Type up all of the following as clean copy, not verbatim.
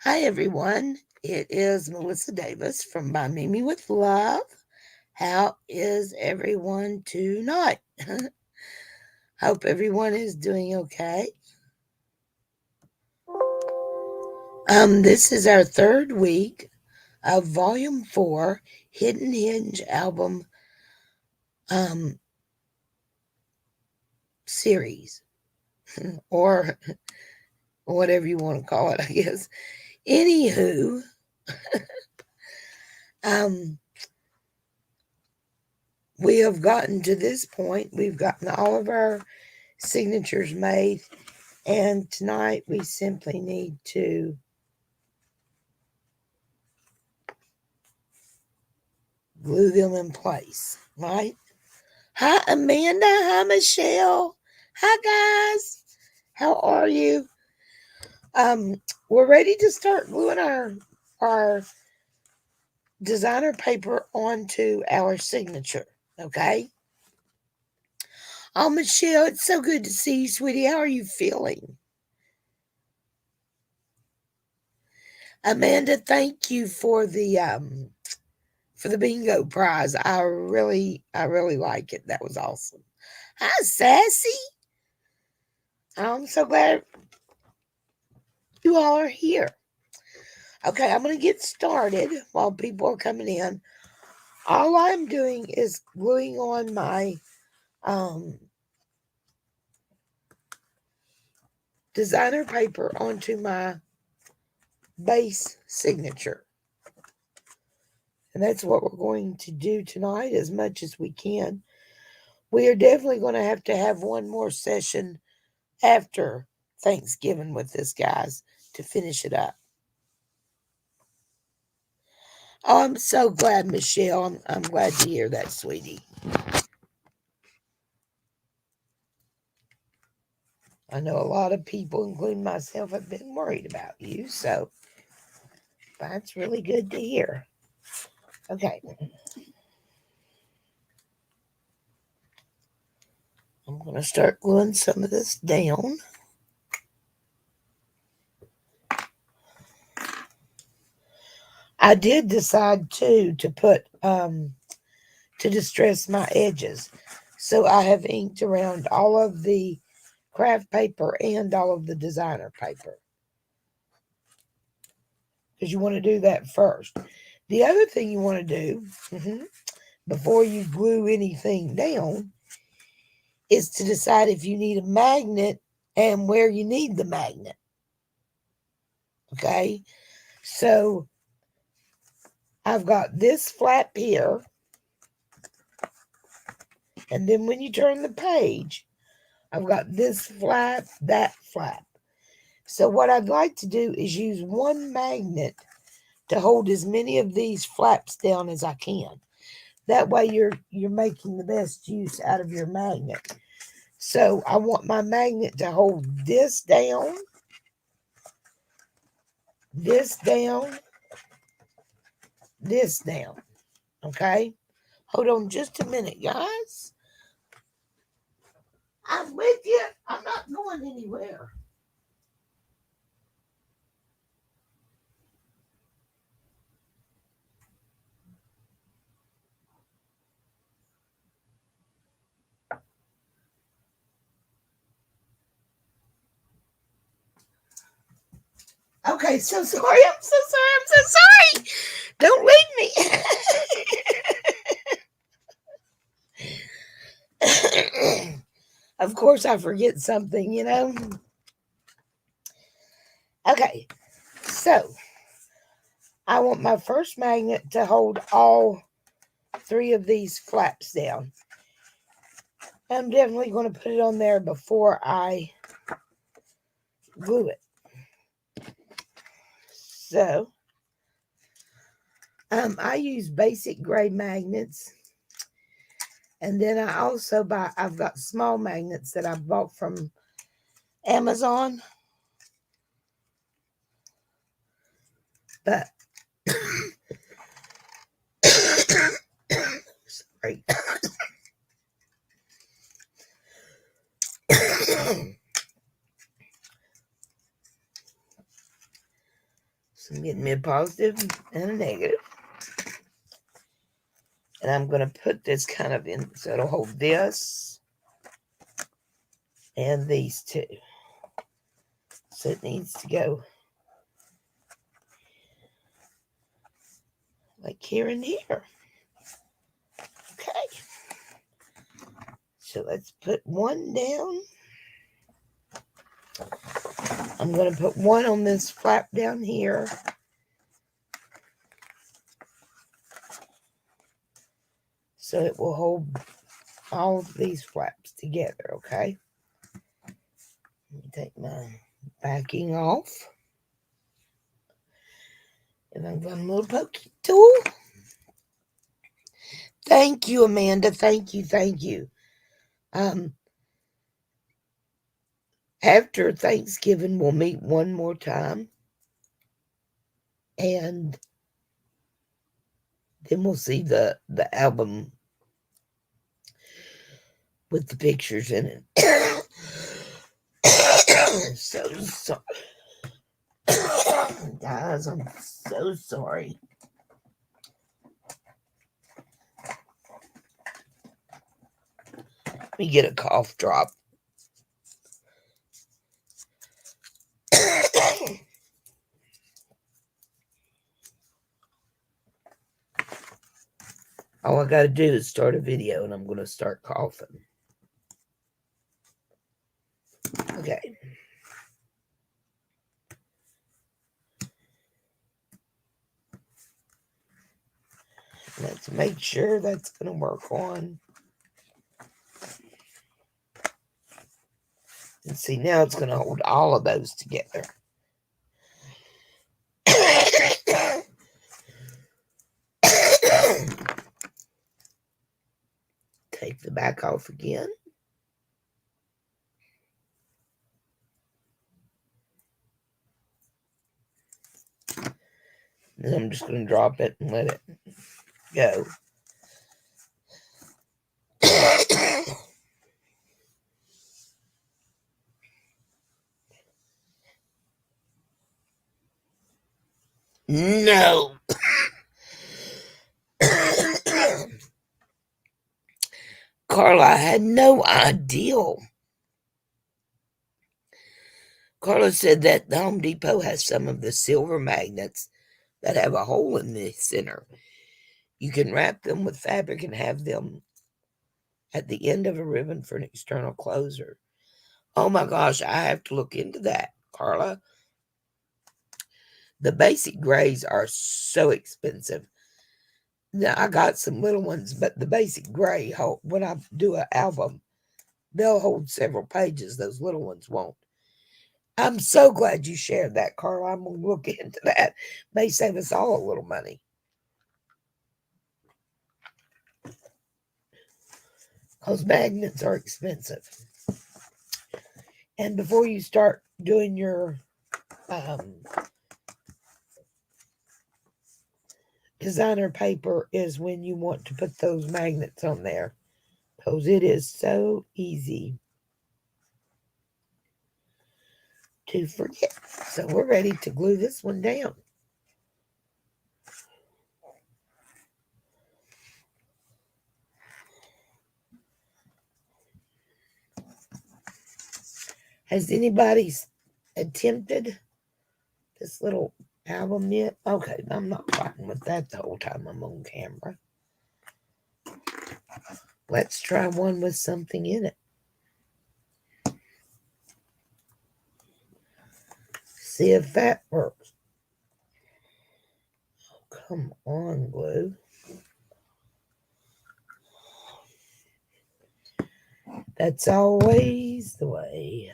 Hi, everyone. It is Melissa Davis from By Mimi with Love. How is everyone tonight? Hope everyone is doing okay. This is our third week of Volume 4 Hidden Hinge album um, series, or whatever you want to call it, I guess. Anywho, um, we have gotten to this point. We've gotten all of our signatures made, and tonight we simply need to glue them in place, right? Hi, Amanda. Hi, Michelle. Hi, guys. How are you? We're ready to start gluing our designer paper onto our signature. Okay. Oh, Michelle, it's so good to see you, sweetie. How are you feeling? Amanda, thank you for the bingo prize. I really like it. That was awesome. Hi, Sassy. I'm so glad you all are here. Okay, I'm going to get started while people are coming in. All I'm doing is gluing on my designer paper onto my base signature. And that's what we're going to do tonight as much as we can. We are definitely going to have one more session after Thanksgiving with this, guys, to finish it up. Oh, I'm so glad, Michelle. I'm glad to hear that, sweetie. I know a lot of people, including myself, have been worried about you, so that's really good to hear. Okay. I'm going to start gluing some of this down. I did decide, too, to distress my edges. So I have inked around all of the craft paper and all of the designer paper, because you want to do that first. The other thing you want to do before you glue anything down is to decide if you need a magnet and where you need the magnet. Okay, so I've got this flap here, and then when you turn the page, I've got this flap, that flap. So what I'd like to do is use one magnet to hold as many of these flaps down as I can. That way you're making the best use out of your magnet. So I want my magnet to hold this down, this down, this down. Okay? Hold on just a minute, guys. I'm with you. I'm not going anywhere. Okay, so sorry. I'm so sorry. I'm so sorry. Don't leave me. Of course, I forget something. Okay, so I want my first magnet to hold all three of these flaps down. I'm definitely going to put it on there before I glue it. So, I use basic gray magnets. And then I also I've got small magnets that I bought from Amazon. But, sorry. So I'm getting me a positive and a negative. And I'm going to put this kind of in, so it'll hold this and these two. So it needs to go like here and here. Okay. So let's put one down. I'm going to put one on this flap down here. So it will hold all of these flaps together, okay? Let me take my backing off. And I'm going to little pokey tool. Thank you, Amanda. Thank you. Thank you. After Thanksgiving, we'll meet one more time. And then we'll see the album with the pictures in it. So sorry. Guys, I'm so sorry. Let me get a cough drop. All I got to do is start a video and I'm going to start coughing. Okay. Let's make sure that's going to work on. And see, now it's going to hold all of those together. Take the back off again. And I'm just going to drop it and let it go. No. Carla, I had no idea. Carla said that the Home Depot has some of the silver magnets that have a hole in the center. You can wrap them with fabric and have them at the end of a ribbon for an external closer. Oh my gosh, I have to look into that, Carla. The basic grays are so expensive. Now, I got some little ones, but the basic gray, when I do an album, they'll hold several pages. Those little ones won't. I'm so glad you shared that, Carla. I'm going to look into that. May save us all a little money. Because magnets are expensive. And before you start doing your designer paper is when you want to put those magnets on there. Because it is so easy to forget. So we're ready to glue this one down. Has anybody attempted this little album yet? Okay, I'm not fighting with that the whole time I'm on camera. Let's try one with something in it. See if that works. Oh, come on, glue. That's always the way.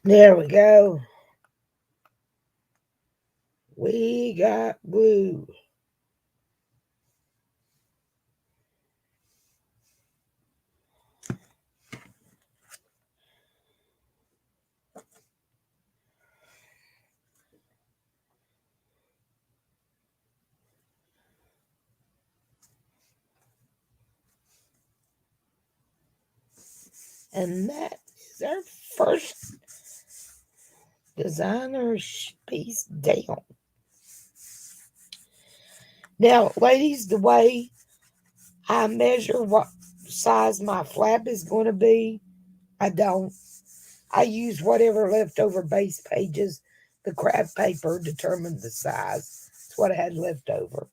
There we go. We got glue. And that is our first designer piece down. Now, ladies, the way I measure what size my flap is going to be, I don't. I use whatever leftover base pages, the craft paper determined the size. It's what I had left over.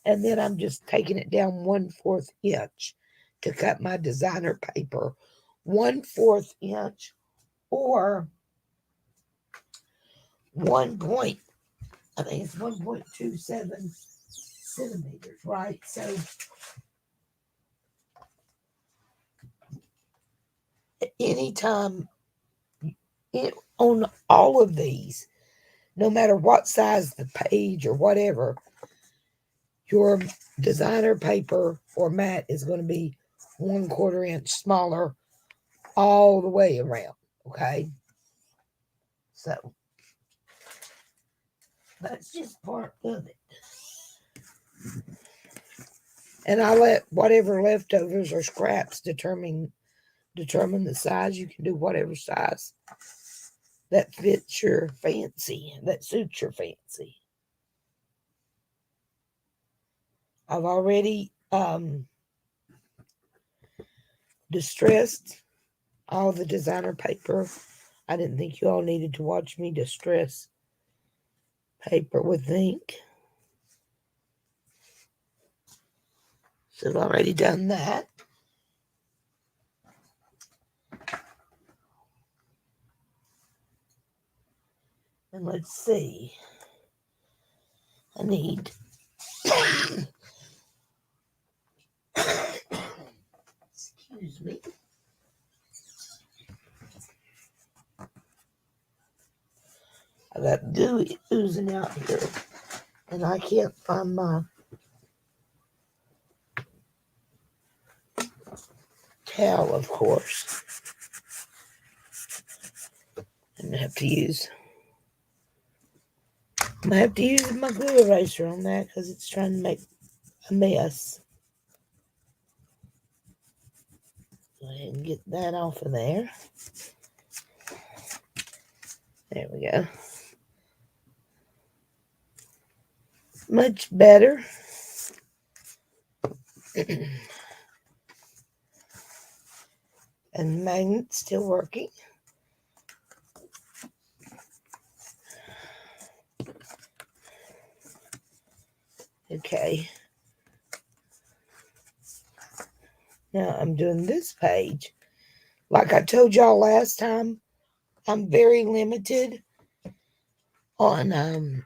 And then I'm just taking it down 1/4 inch to cut my designer paper. 1/4 inch or 1 point, I think it's 1.27 centimeters, right? So anytime on all of these, no matter what size the page or whatever, your designer paper or mat is going to be 1/4 inch smaller all the way around. Okay. So that's just part of it. And I let whatever leftovers or scraps determine the size. You can do whatever size that fits your fancy, that suits your fancy. I've already distressed all the designer paper. I didn't think you all needed to watch me distress paper with ink. So I've already done that. And let's see. I need excuse me. I got goo oozing out here, and I can't find my towel, of course. I'm gonna have to use my glue eraser on that because it's trying to make a mess. Go ahead and get that off of there. There we go. Much better. And the magnet's still working. Okay. Now I'm doing this page. Like I told y'all last time, I'm very limited on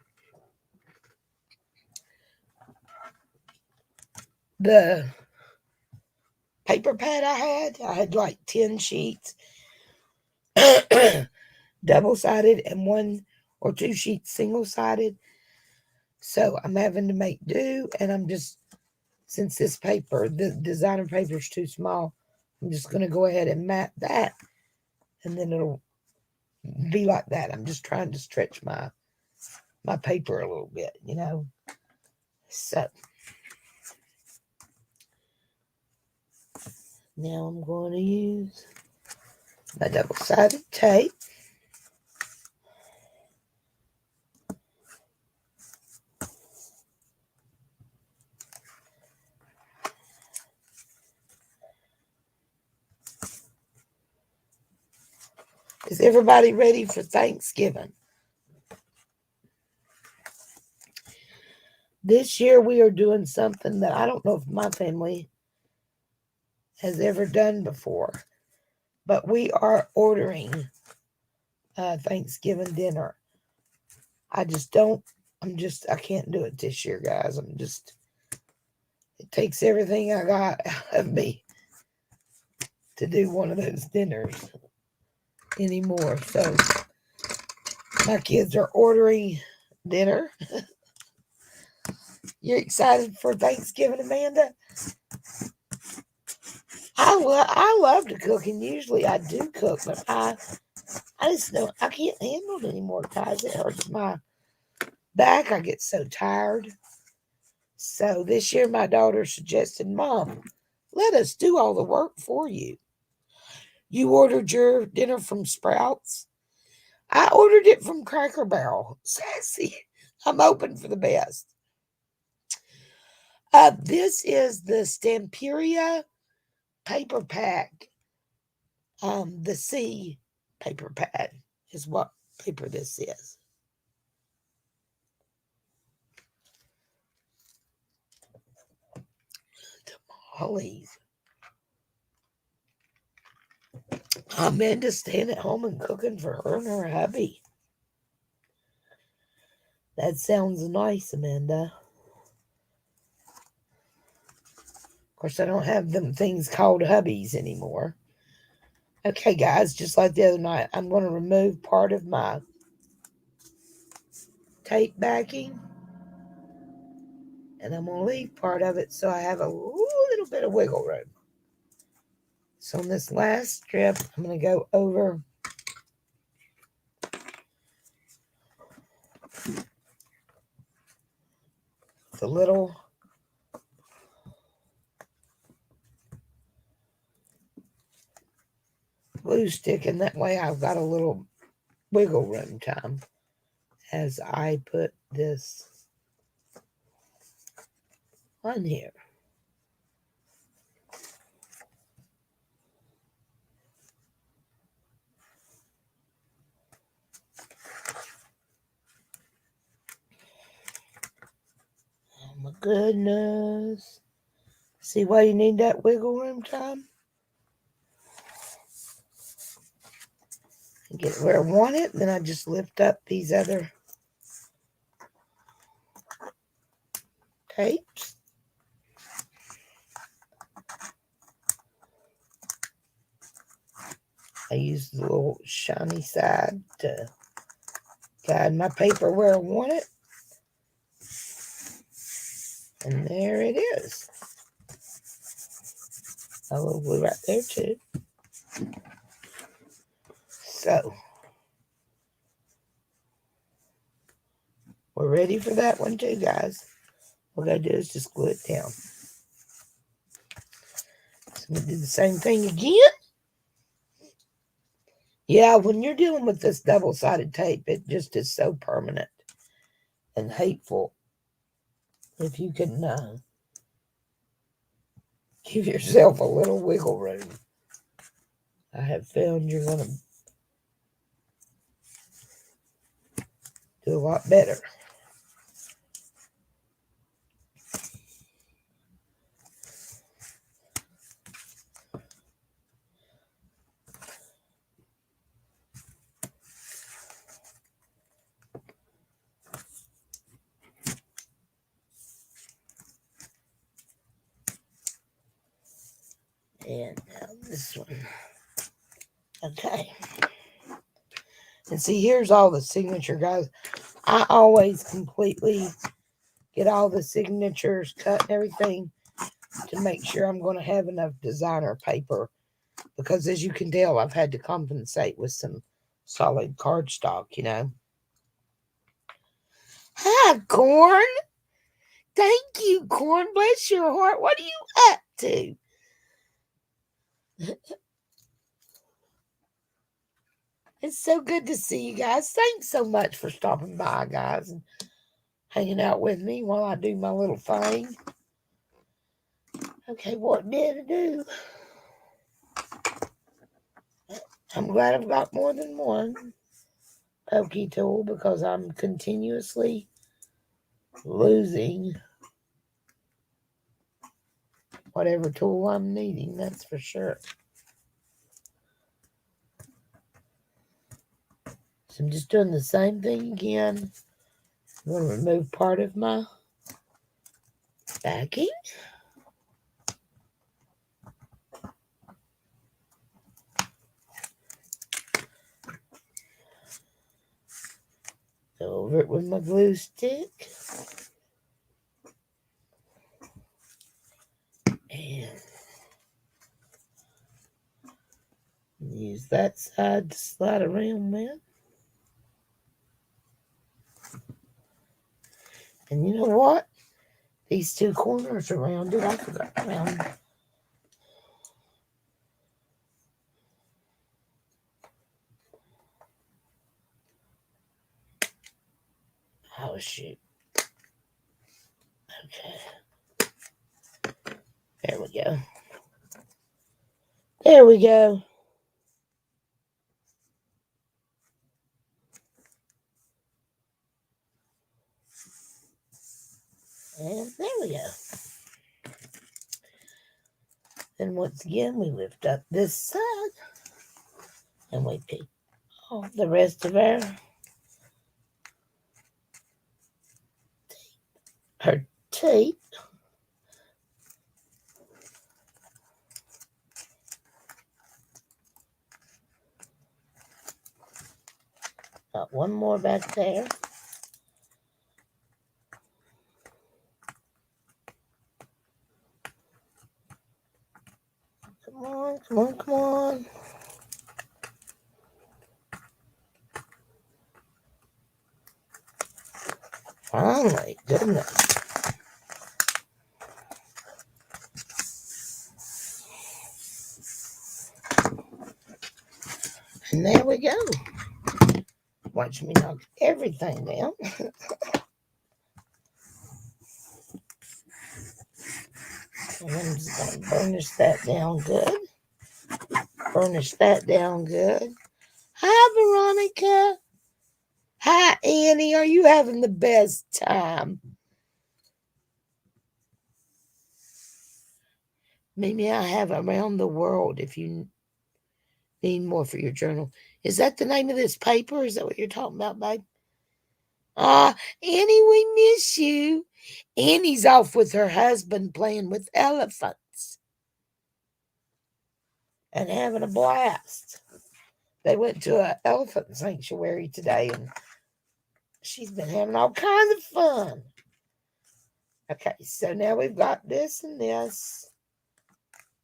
the paper pad I had. I had like 10 sheets, double-sided, and 1 or 2 sheets single-sided. So I'm having to make do, and I'm just, since this paper, the designer paper is too small, I'm just going to go ahead and mat that, and then it'll be like that. I'm just trying to stretch my paper a little bit, you know. So now I'm going to use my double-sided tape. Is everybody ready for Thanksgiving? This year we are doing something that I don't know if my family has ever done before, but we are ordering Thanksgiving dinner. I can't do it this year, guys. It takes everything I got out of me to do one of those dinners anymore. So my kids are ordering dinner. You excited for Thanksgiving, Amanda? I love to cook, and usually I do cook, but I just don't. I can't handle it anymore, guys. It hurts my back. I get so tired. So this year, my daughter suggested, "Mom, let us do all the work for you. You ordered your dinner from Sprouts. I ordered it from Cracker Barrel. Sassy. I'm open for the best. This is the Stamperia paper pack. The C paper pad is what paper this is. Tamales. Amanda's staying at home and cooking for her and her hubby. That sounds nice, Amanda. Of course, I don't have them things called hubbies anymore. Okay, guys, just like the other night, I'm going to remove part of my tape backing. And I'm going to leave part of it so I have a little bit of wiggle room. So on this last strip, I'm going to go over the little glue stick, and that way I've got a little wiggle room time as I put this on here. Oh my goodness. See why you need that wiggle room time? Get it where I want it, then I just lift up these other tapes. I use the little shiny side to guide my paper where I want it. And there it is. A little glue right there too. So, we're ready for that one too, guys. What I do is just glue it down. So I'm going to do the same thing again. Yeah, when you're dealing with this double-sided tape, it just is so permanent and hateful. If you can give yourself a little wiggle room, I have found you're going to do a lot better. And now this one. Okay. And see, here's all the signature, guys. I always completely get all the signatures cut and everything to make sure I'm going to have enough designer paper. Because as you can tell, I've had to compensate with some solid cardstock, you know. Hi, Corn. Thank you, Corn. Bless your heart. What are you up to? It's so good to see you guys. Thanks so much for stopping by, guys, and hanging out with me while I do my little thing. Okay, what did I do? I'm glad I've got more than one pokey tool because I'm continuously losing whatever tool I'm needing, that's for sure. So I'm just doing the same thing again. I'm going to remove part of my backing. Go over it with my glue stick. And use that side to slide around with. And you know what? These two corners around it, I forgot around. Oh, shoot. Okay. There we go. There we go. And there we go. Then once again, we lift up this side and we pick off the rest of her tape. Got one more back there. Come on, come on, come on. Finally, goodness. And there we go. Watch me knock everything down. And I'm just going to burnish that down good. Burnish that down good. Hi, Veronica. Hi, Annie. Are you having the best time? Maybe I have Around the World if you need more for your journal. Is that the name of this paper? Is that what you're talking about, babe? Annie, we miss you. Annie's off with her husband playing with elephants and having a blast. They went to an elephant sanctuary today, and she's been having all kinds of fun. Okay, so now we've got this and this.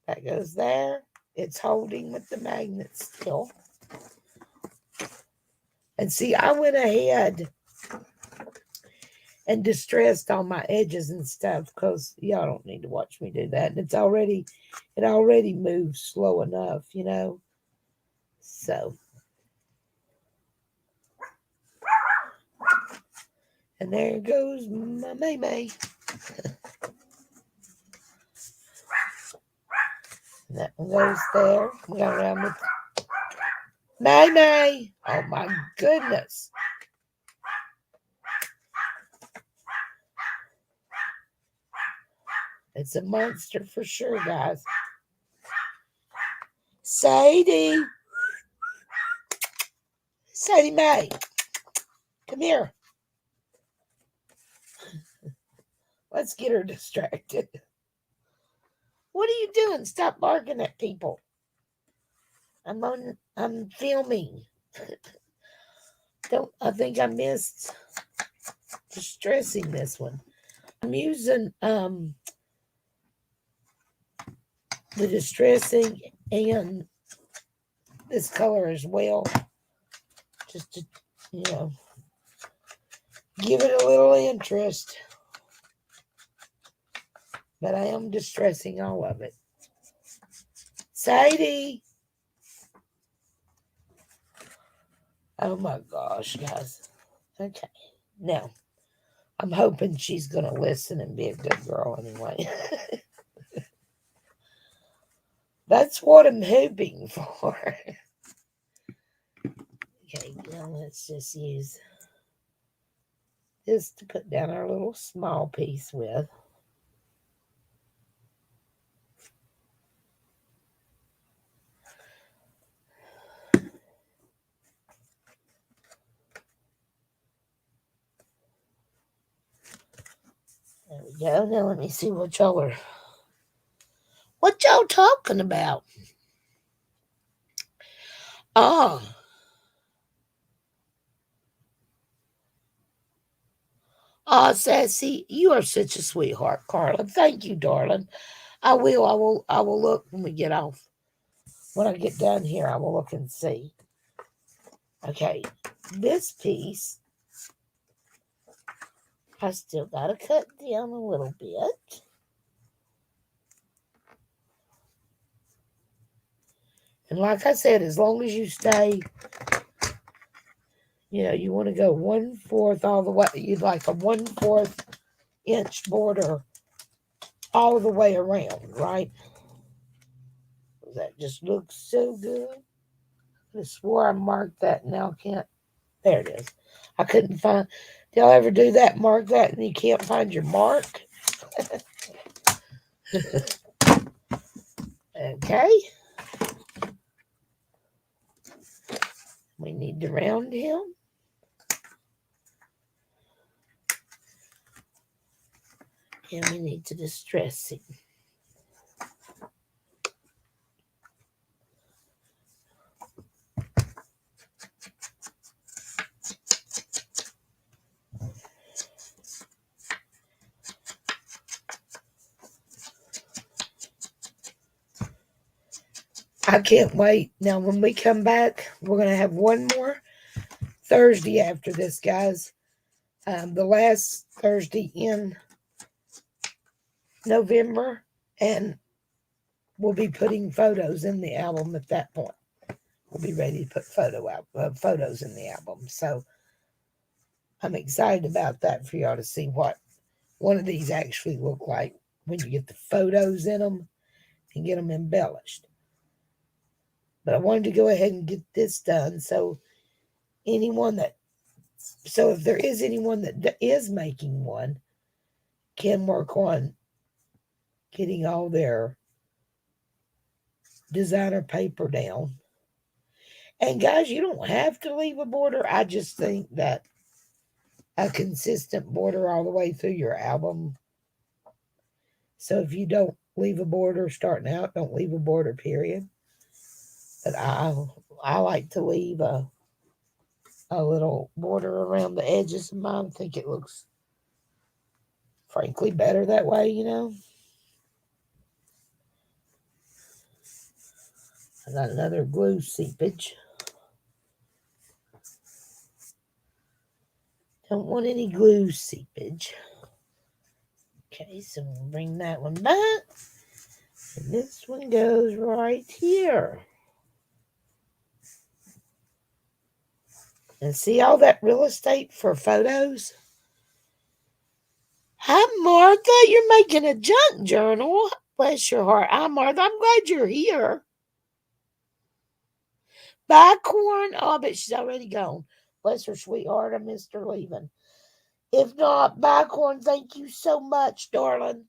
That goes there. It's holding with the magnet still. And see, I went ahead and distressed all my edges and stuff because y'all don't need to watch me do that. And it already moves slow enough, you know. So, and there goes my May. And that one goes there. We got around with May. Oh my goodness. It's a monster for sure, guys. Sadie Mae, come here. Let's get her distracted. What are you doing? Stop barking at people. I'm filming. I think I missed distressing this one. I'm using the distressing and this color as well, just to, you know, give it a little interest. But I am distressing all of it. Sadie. Oh my gosh, guys. Okay. Now, I'm hoping she's going to listen and be a good girl anyway. That's what I'm hoping for. Okay, now let's just use this to put down our little small piece with. There we go. Now let me see what y'all talking about. Oh, Sassy, you are such a sweetheart, Carla. Thank you, darling. I will look when we get off. When I get done here, I will look and see. Okay, this piece, I still got to cut down a little bit. And like I said, as long as you stay You want to go 1/4 all the way. You'd like a 1/4 inch border all the way around, right? That just looks so good. I swore I marked that. Now I can't. There it is. I couldn't find. Do y'all ever do that? Mark that and you can't find your mark? Okay. We need to round him. And we need to distress him. I can't wait. Now, when we come back, we're going to have one more Thursday after this, guys. The last Thursday in November. And we'll be putting photos in the album at that point. We'll be ready to put photos in the album. So I'm excited about that for y'all to see what one of these actually look like when you get the photos in them and get them embellished. But I wanted to go ahead and get this done. So if there is anyone that is making one, can work on getting all their designer paper down. And guys, you don't have to leave a border. I just think that a consistent border all the way through your album. So if you don't leave a border starting out, don't leave a border, period. But I like to leave a little border around the edges of mine. I think it looks, frankly, better that way. I got another glue seepage. Don't want any glue seepage. Okay, so we'll bring that one back. And this one goes right here. And see all that real estate for photos? Hi, Martha. You're making a junk journal. Bless your heart. Hi, Martha. I'm glad you're here. Bye, Corn. Oh, but she's already gone. Bless her sweetheart. I missed her leaving. If not, bye, Corn. Thank you so much, darling,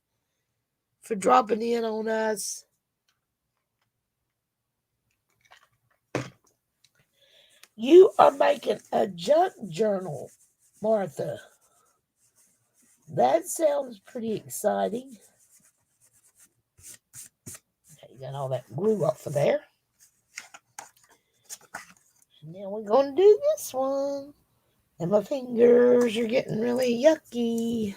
for dropping in on us. You are making a junk journal, Martha. That sounds pretty exciting. Okay, got all that glue off of there. And now we're going to do this one. And my fingers are getting really yucky.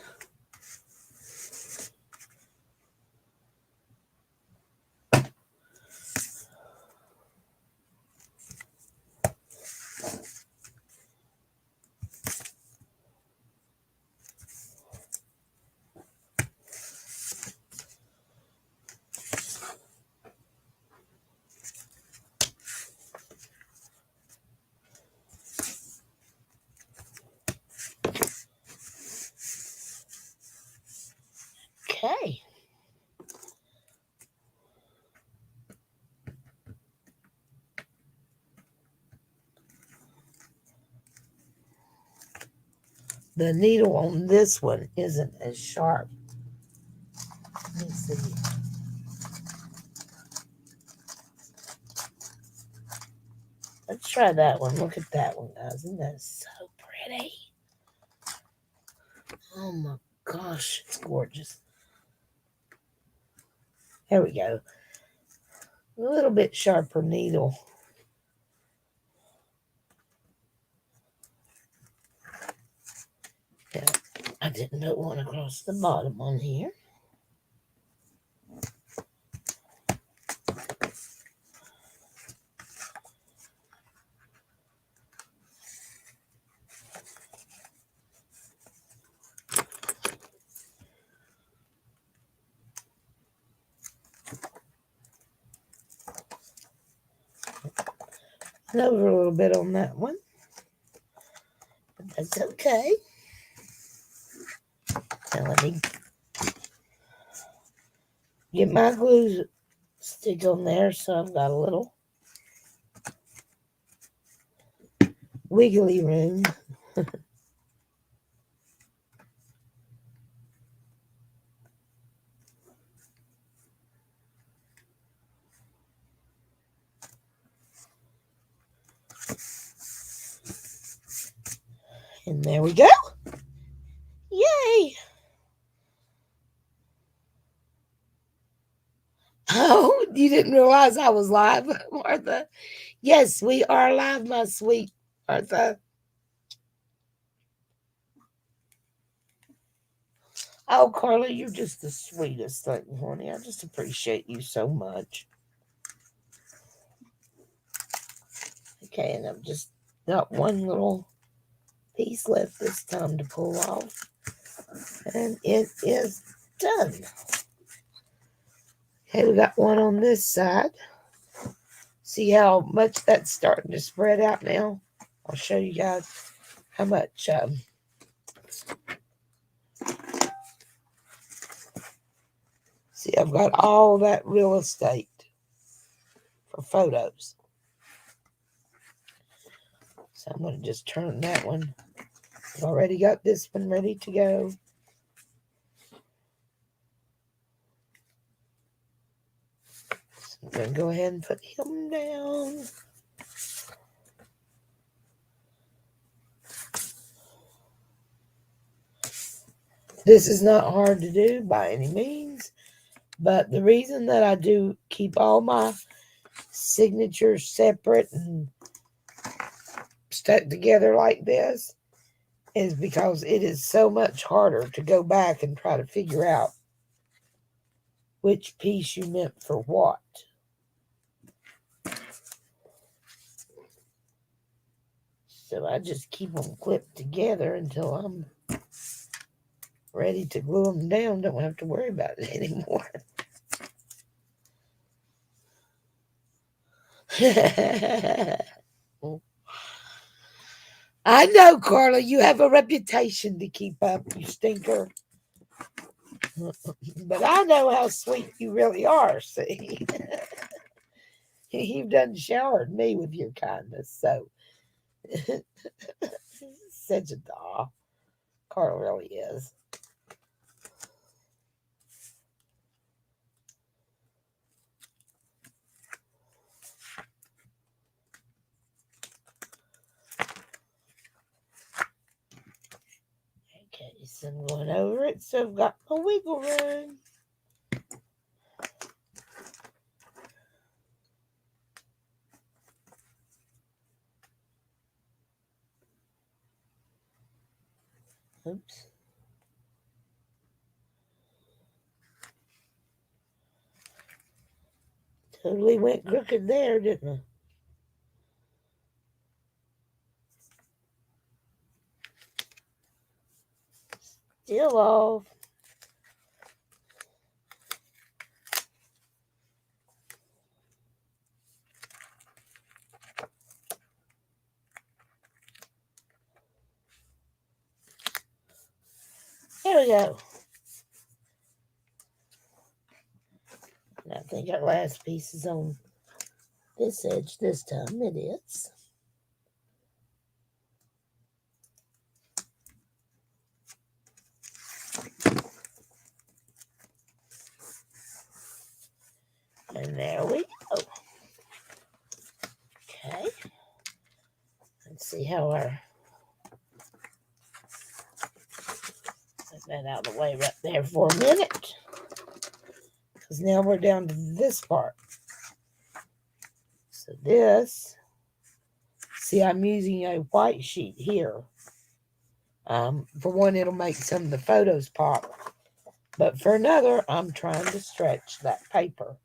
Okay. The needle on this one isn't as sharp. Let me see. Let's try that one. Look at that one, guys. Isn't that so pretty? Oh my gosh, it's gorgeous. There we go. A little bit sharper needle. Yeah, I didn't put one across the bottom on here. And over a little bit on that one. That's okay. Now let me get my glue stick on there so I've got a little wiggly room. And there we go. Yay! Oh, you didn't realize I was live, Martha? Yes, we are live, my sweet Martha. Oh, Carla, you're just the sweetest thing, honey. I just appreciate you so much. Okay, and I've just got one little piece left this time to pull off. And it is done. Okay, we got one on this side. See how much that's starting to spread out now? I'll show you guys how much. See, I've got all that real estate for photos. So I'm going to just turn that one. I've already got this one ready to go. So I'm going to go ahead and put him down. This is not hard to do by any means, but the reason that I do keep all my signatures separate and stuck together like this is because it is so much harder to go back and try to figure out which piece you meant for what. So I just keep them clipped together until I'm ready to glue them down. Don't have to worry about it anymore. I know, Carla, you have a reputation to keep up, you stinker. But I know how sweet you really are, see. You've done showered me with your kindness, so such a doll. Carla really is. Okay, so I'm going over it, so I've got my wiggle room. Oops. Totally went crooked there, didn't I? Still off. There we go. And I think our last piece is on this edge this time. It is. And there we go. Okay. Let's see how our... Put that out of the way right there for a minute. Because now we're down to this part. So this... See, I'm using a white sheet here. For one, it'll make some of the photos pop. But for another, I'm trying to stretch that paper.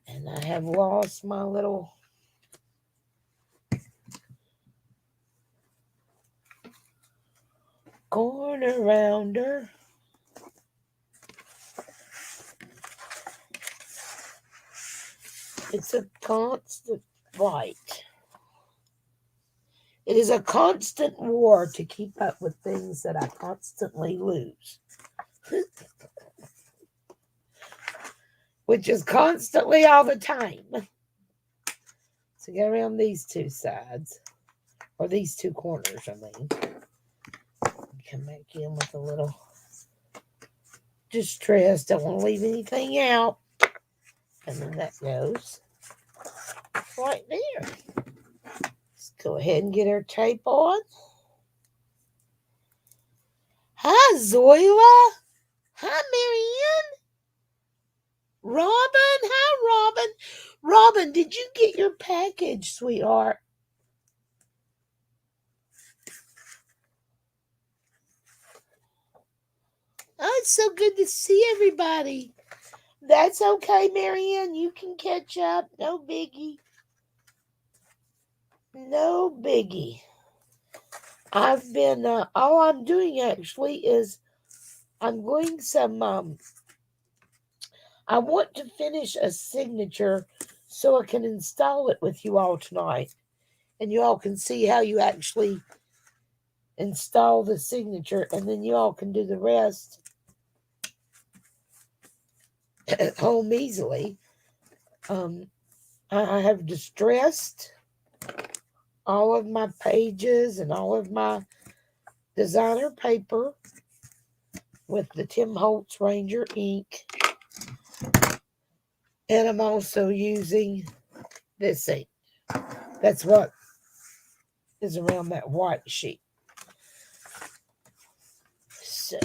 And I have lost my little corner rounder. It's a constant fight. It is a constant war to keep up with things that I constantly lose, which is constantly all the time. So go around these two sides, or these two corners, I mean. Come back in with a little distress. Don't want to leave anything out. And then that goes right there. Let's go ahead and get our tape on. Hi, Zoila. Hi, Marianne. Robin. Hi, Robin. Robin, did you get your package, sweetheart? Oh, it's so good to see everybody. That's okay, Marianne. You can catch up. No biggie. No biggie. I've been, all I'm doing actually is I'm going some, I want to finish a signature so I can install it with you all tonight. And you all can see how you actually install the signature, and then you all can do the rest at home easily. I have distressed all of my pages and all of my designer paper with the Tim Holtz Ranger ink. And I'm also using this ink. That's what is around that white sheet. So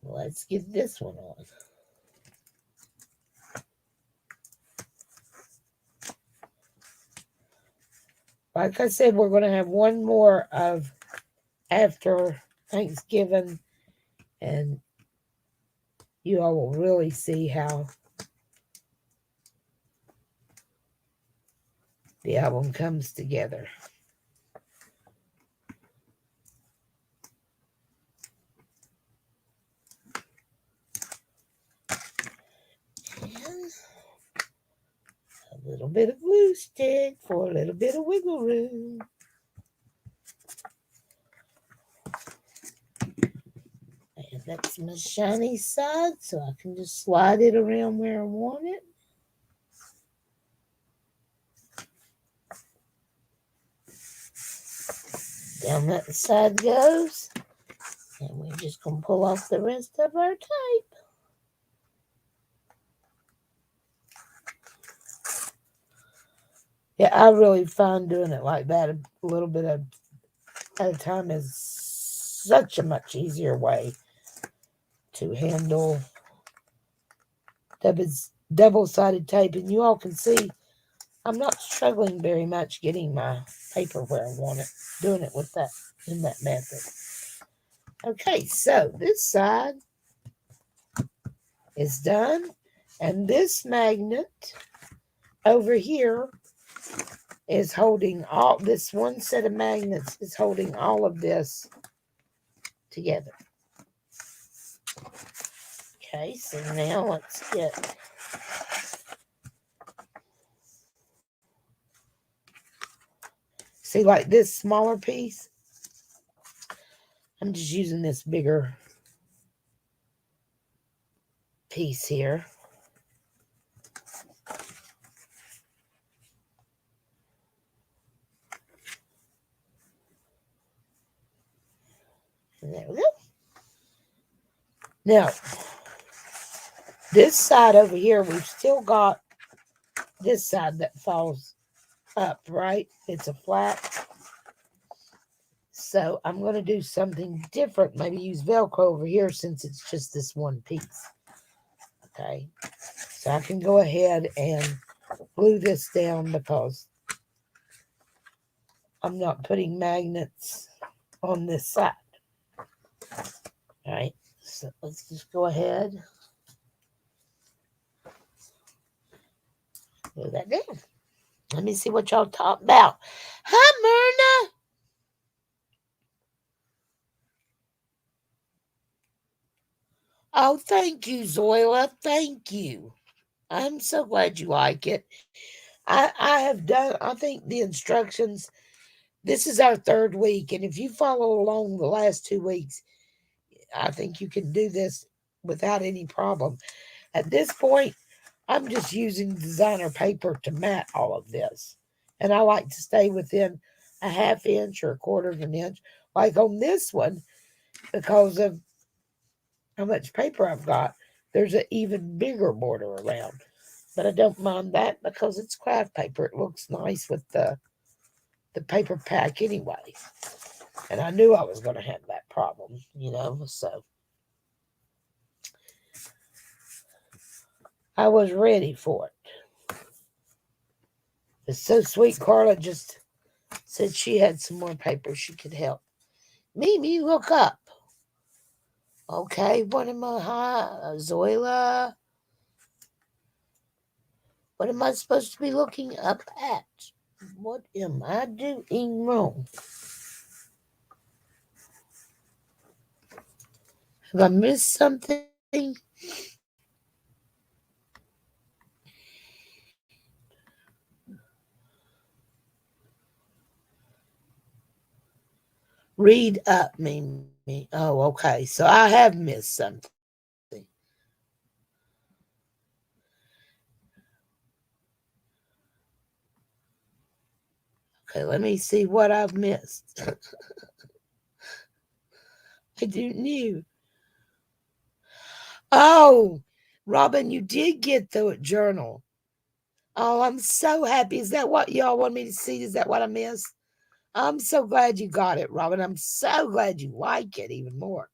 let's get this one on. Like I said, we're going to have one more of after Thanksgiving, and you all will really see how the album comes together. And a little bit of glue stick for a little bit of wiggle room. And that's my shiny side, so I can just slide it around where I want it. Down that side goes. And we're just going to pull off the rest of our tape. Yeah, I really find doing it like that a little bit at a time is such a much easier way to handle double-sided tape. And you all can see I'm not struggling very much getting my paper where I want it, doing it with that in that method. Okay, so this side is done. And this magnet over here is holding all, this one set of magnets is holding all of this together. Okay, so now let's get see, like this smaller piece, I'm just using this bigger piece here. And there we go. Now, this side over here, we've still got this side that falls up, right? It's a flat. So I'm going to do something different. Maybe use Velcro over here since it's just this one piece. Okay. So I can go ahead and glue this down because I'm not putting magnets on this side. All right. So let's just go ahead. Glue that down. Let me see what y'all talk about. Hi, Myrna. Oh, thank you, Zoila. Thank you. I'm so glad you like it. I have done, I think the instructions, this is our third week. And if you follow along the last 2 weeks, I think you can do this without any problem. At this point, I'm just using designer paper to mat all of this. And I like to stay within a half inch or a quarter of an inch, like on this one, because of how much paper I've got. There's an even bigger border around. But I don't mind that because it's craft paper. It looks nice with the paper pack anyway. And I knew I was going to have that problem. So I was ready for it. It's so sweet. Carla just said she had some more paper she could help. Mimi, look up. Okay, what am I, Zoila? What am I supposed to be looking up at? What am I doing wrong? Have I missed something? Read up, Mimi. Oh, okay. So I have missed something. Okay, let me see what I've missed. I do new. Oh, Robin, you did get the journal. Oh, I'm so happy. Is that what y'all want me to see? Is that what I missed? I'm so glad you got it, Robin. I'm so glad you like it even more.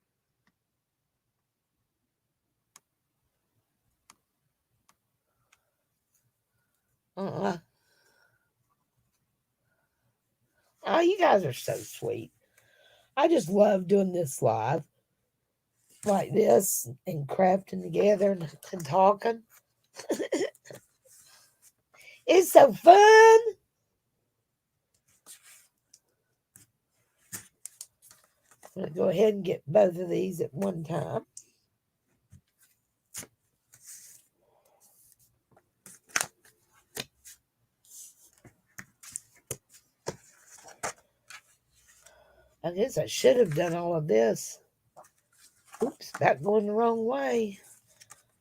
Uh-uh. Oh, you guys are so sweet. I just love doing this live like this and crafting together and talking. It's so fun. I'm going to go ahead and get both of these at one time. I guess I should have done all of this. Oops, that going the wrong way.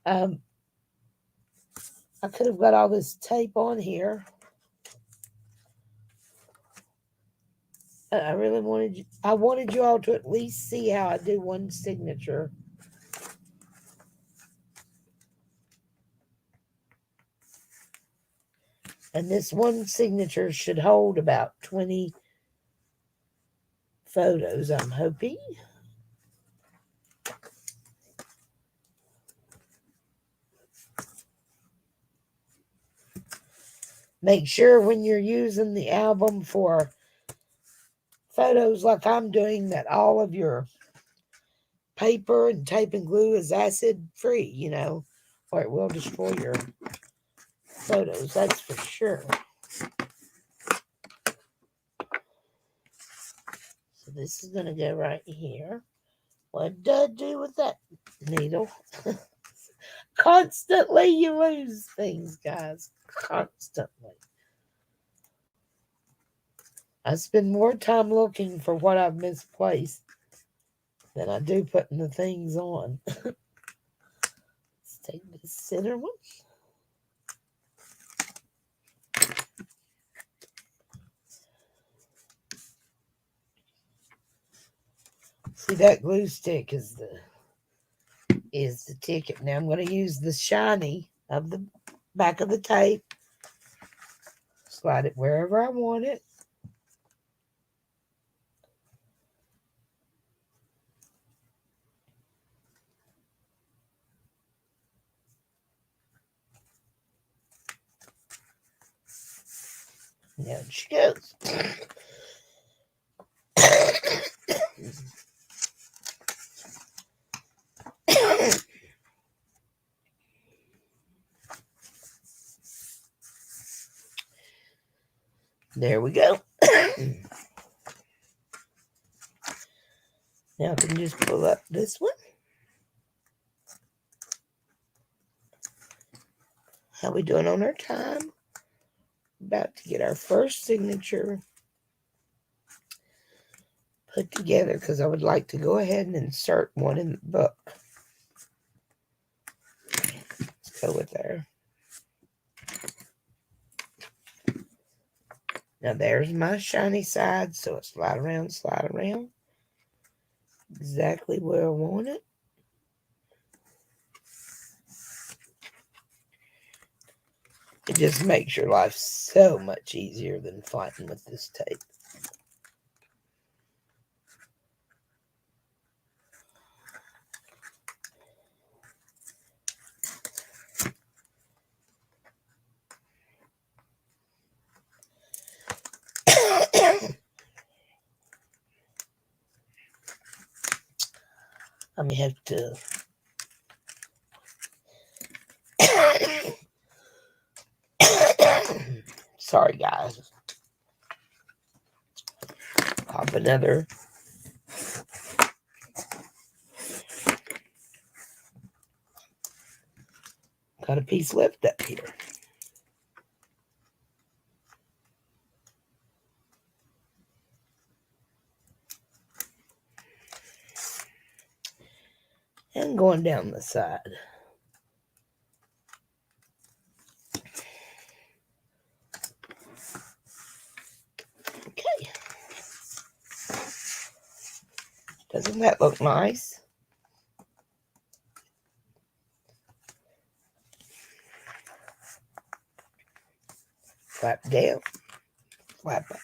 Um, I could have got all this tape on here. I really wanted you all to at least see how I do one signature. And this one signature should hold about 20 photos, I'm hoping. Make sure when you're using the album for photos like I'm doing that all of your paper and tape and glue is acid free, or it will destroy your photos, that's for sure. So this is going to go right here. What do I do with that needle? Constantly you lose things, guys. Constantly. I spend more time looking for what I've misplaced than I do putting the things on. Let's take the center one. See, that glue stick is the ticket. Now I'm going to use the shiny of the back of the tape. Slide it wherever I want it. There she goes. There we go. Now I can just pull up this one. How we doing on our time? About to get our first signature put together because I would like to go ahead and insert one in the book. Let's go with there. Now there's my shiny side, so it slide around. Exactly where I want it. It just makes your life so much easier than fighting with this tape. I may have to sorry guys. Pop another. Got a piece left up here. And going down the side. Okay. Doesn't that look nice? Flap down. Flap up.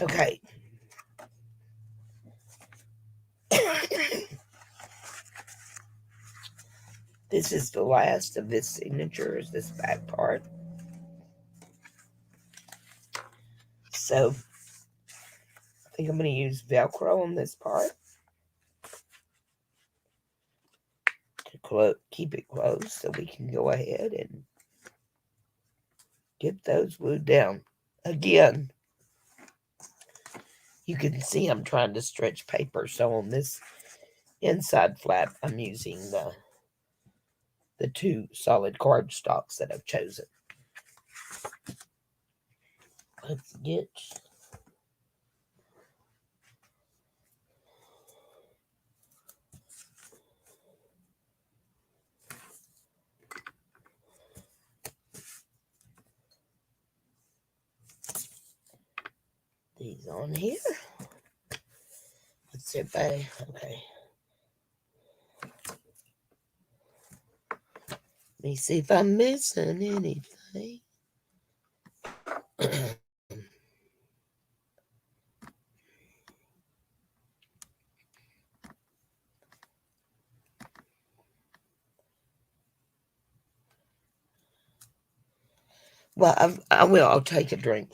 Okay. This is the last of this signature, is this back part. So I think I'm going to use Velcro on this part to keep it closed so we can go ahead and get those glued down. Again, you can see I'm trying to stretch paper, so on this inside flap, I'm using the 2 solid cardstocks that I've chosen. Let's get these on here. Let's see if okay. Let me see if I'm missing anything. Well, I will. I'll take a drink.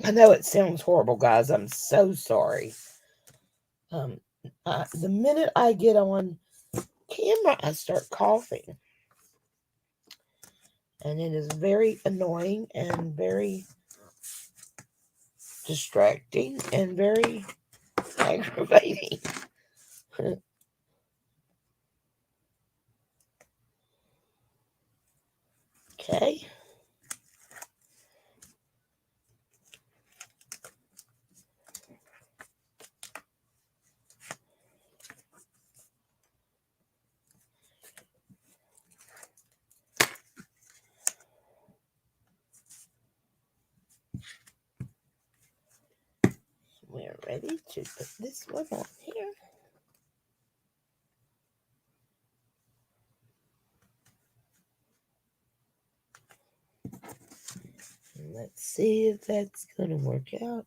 I know it sounds horrible, guys. I'm so sorry. The minute I get on camera, I start coughing. And it is very annoying and very distracting and very aggravating. Okay. We're ready to put this one on here. And let's see if that's going to work out.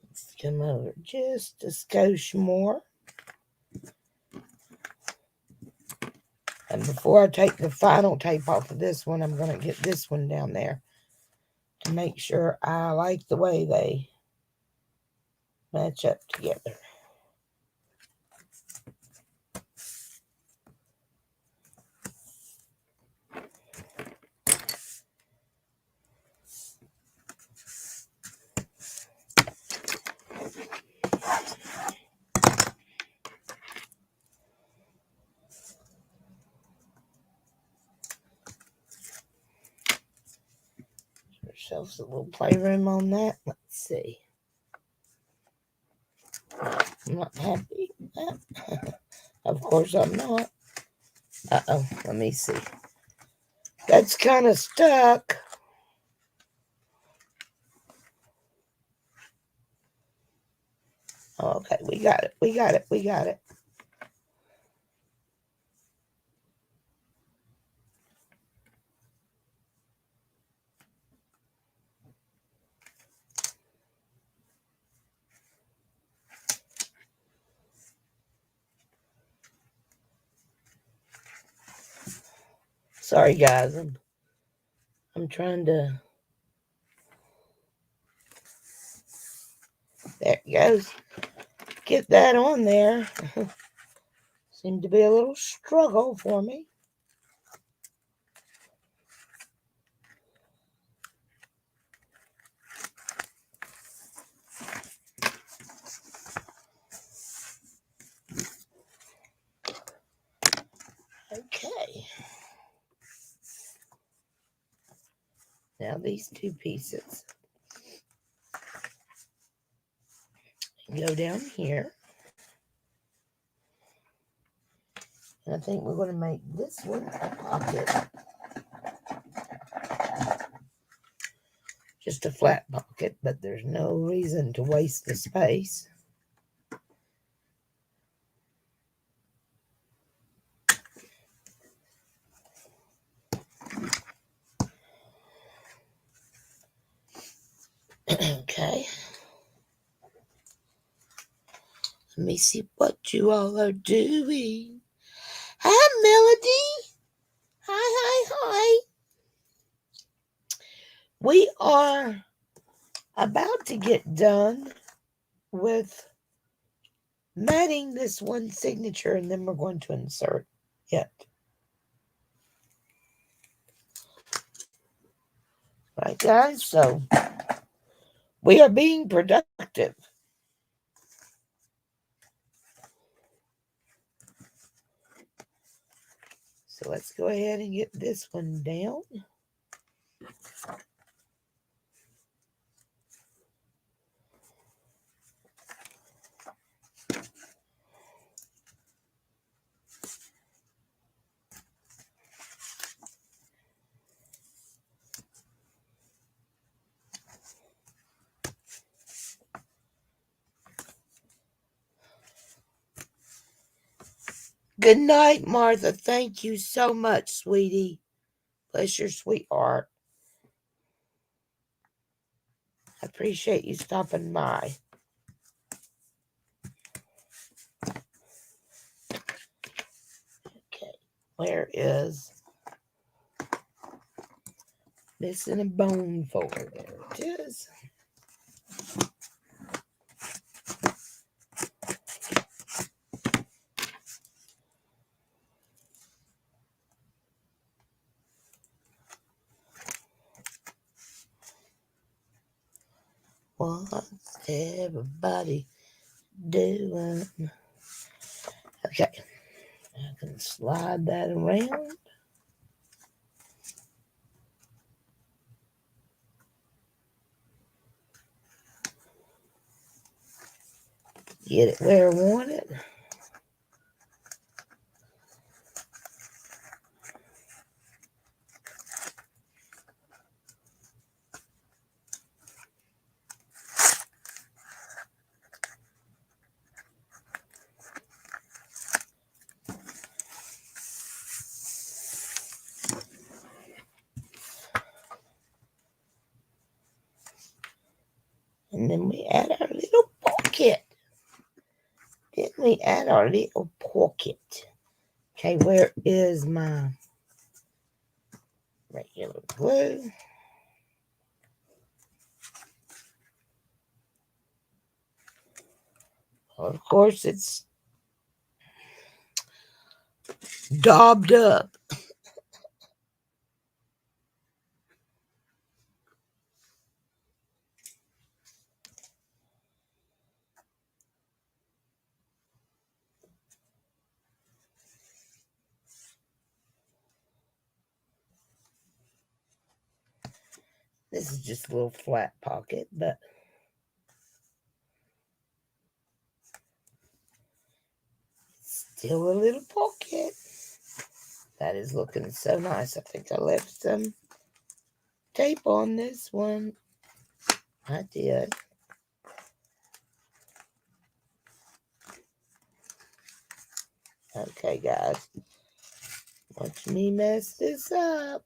Let's come over just a skosh more. And before I take the final tape off of this one, I'm going to get this one down there to make sure I like the way they match up together. ourselves a little playroom on that. Let's see. I'm not happy with that. Of course I'm not. Uh-oh, let me see. That's kind of stuck. Oh, okay, we got it. We got it. We got it. Sorry, guys. I'm trying to. There it goes. Get that on there. Seemed to be a little struggle for me. Okay. Now these two pieces go down here. And I think we're going to make this one a pocket. Just a flat pocket, but there's no reason to waste the space. Okay. Let me see what you all are doing. Hi, Melody. Hi. We are about to get done with matting this one signature, and then we're going to insert it. Right, guys? So we are being productive. So let's go ahead and get this one down. Good night, Martha. Thank you so much, sweetie. Bless your sweet heart. I appreciate you stopping by. Okay, where is missing a bone folder? There it is. What's everybody doing? Okay, I can slide that around. Get it where I want it. And then we add our little pocket. Then we add our little pocket. Okay, where is my regular glue? Well, of course, it's daubed up. This is just a little flat pocket, but still a little pocket. That is looking so nice. I think I left some tape on this one. I did. Okay, guys. Watch me mess this up.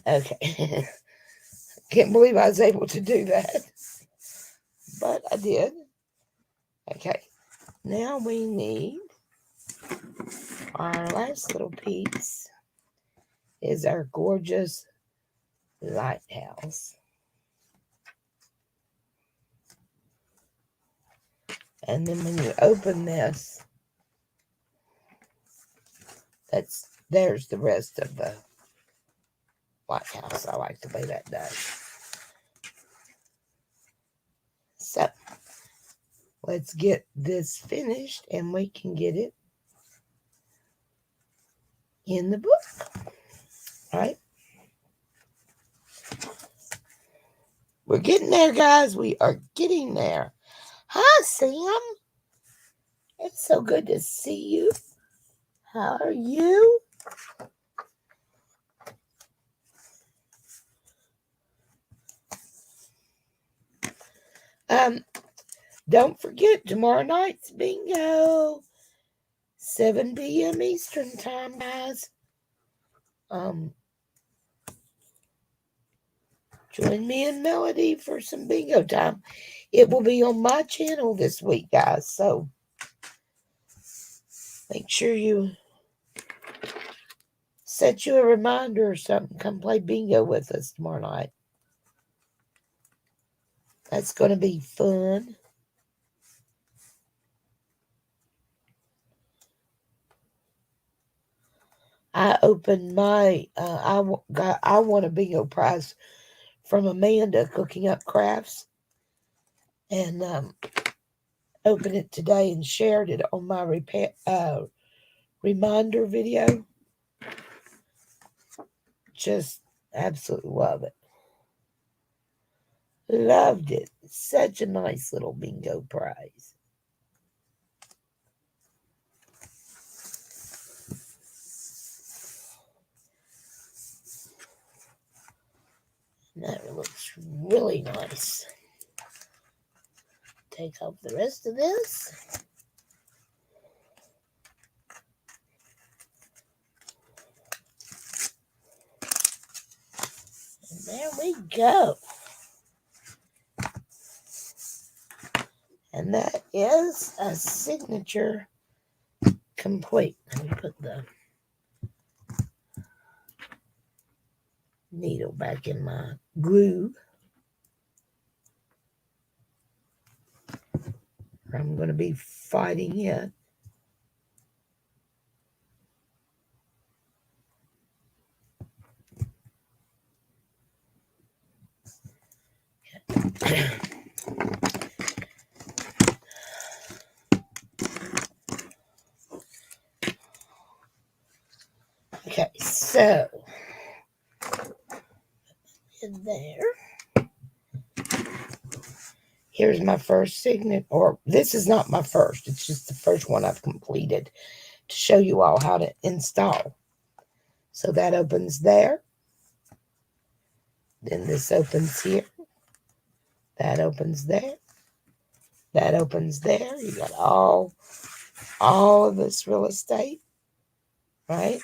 Okay. Can't believe I was able to do that. But I did. Okay. Now we need our last little piece is our gorgeous lighthouse. And then when you open this, there's the rest of the lighthouse. I like the way that does. So let's get this finished and we can get it in the book. Right? We're getting there, guys. We are getting there. Hi, Sam. It's so good to see you. How are you? Don't forget tomorrow night's bingo. 7 p.m. Eastern time, guys. Join me and Melody for some bingo time. It will be on my channel this week, guys. So make sure you set you a reminder or something. Come play bingo with us tomorrow night. That's going to be fun. I opened my, I won a bingo prize from Amanda Cooking Up Crafts. And opened it today and shared it on my reminder video. Just absolutely love it. Loved it. Such a nice little bingo prize. And that looks really nice. Take off the rest of this. And there we go. And that is a signature complete. Let me put the needle back in my glue. I'm going to be fighting it. Okay, so in there, here's my first signet, or this is not my first, it's just the first one I've completed to show you all how to install. So that opens there. Then this opens here. That opens there. That opens there. You got all of this real estate, right?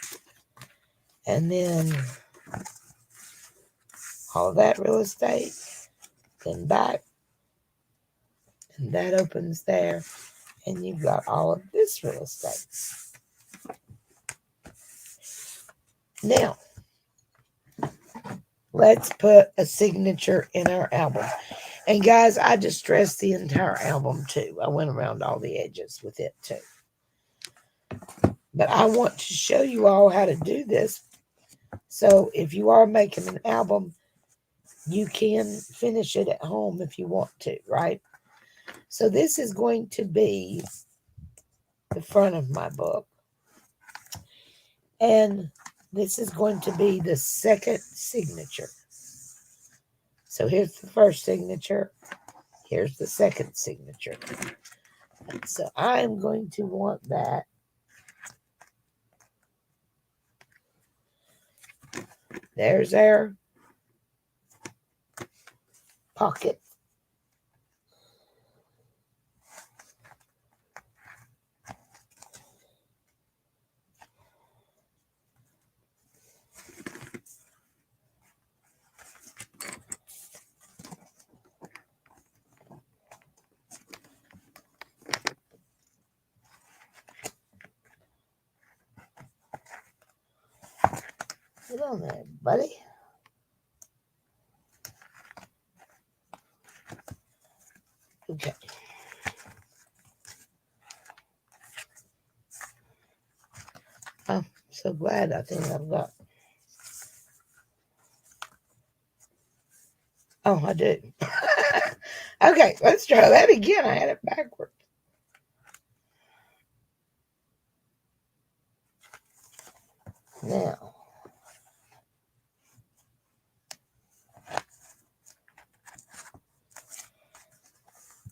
And then all of that real estate, then back, and that opens there, and you've got all of this real estate. Now, let's put a signature in our album. And guys, I distressed the entire album too. I went around all the edges with it too. But I want to show you all how to do this So if you are making an album, you can finish it at home if you want to, right? So this is going to be the front of my book. And this is going to be the second signature. So here's the first signature. Here's the second signature. And so I'm going to want that. There's our pocket. Get on there, buddy. Okay. I'm so glad I think I've got. Oh, I do. Okay, let's try that again. I had it backwards. Now,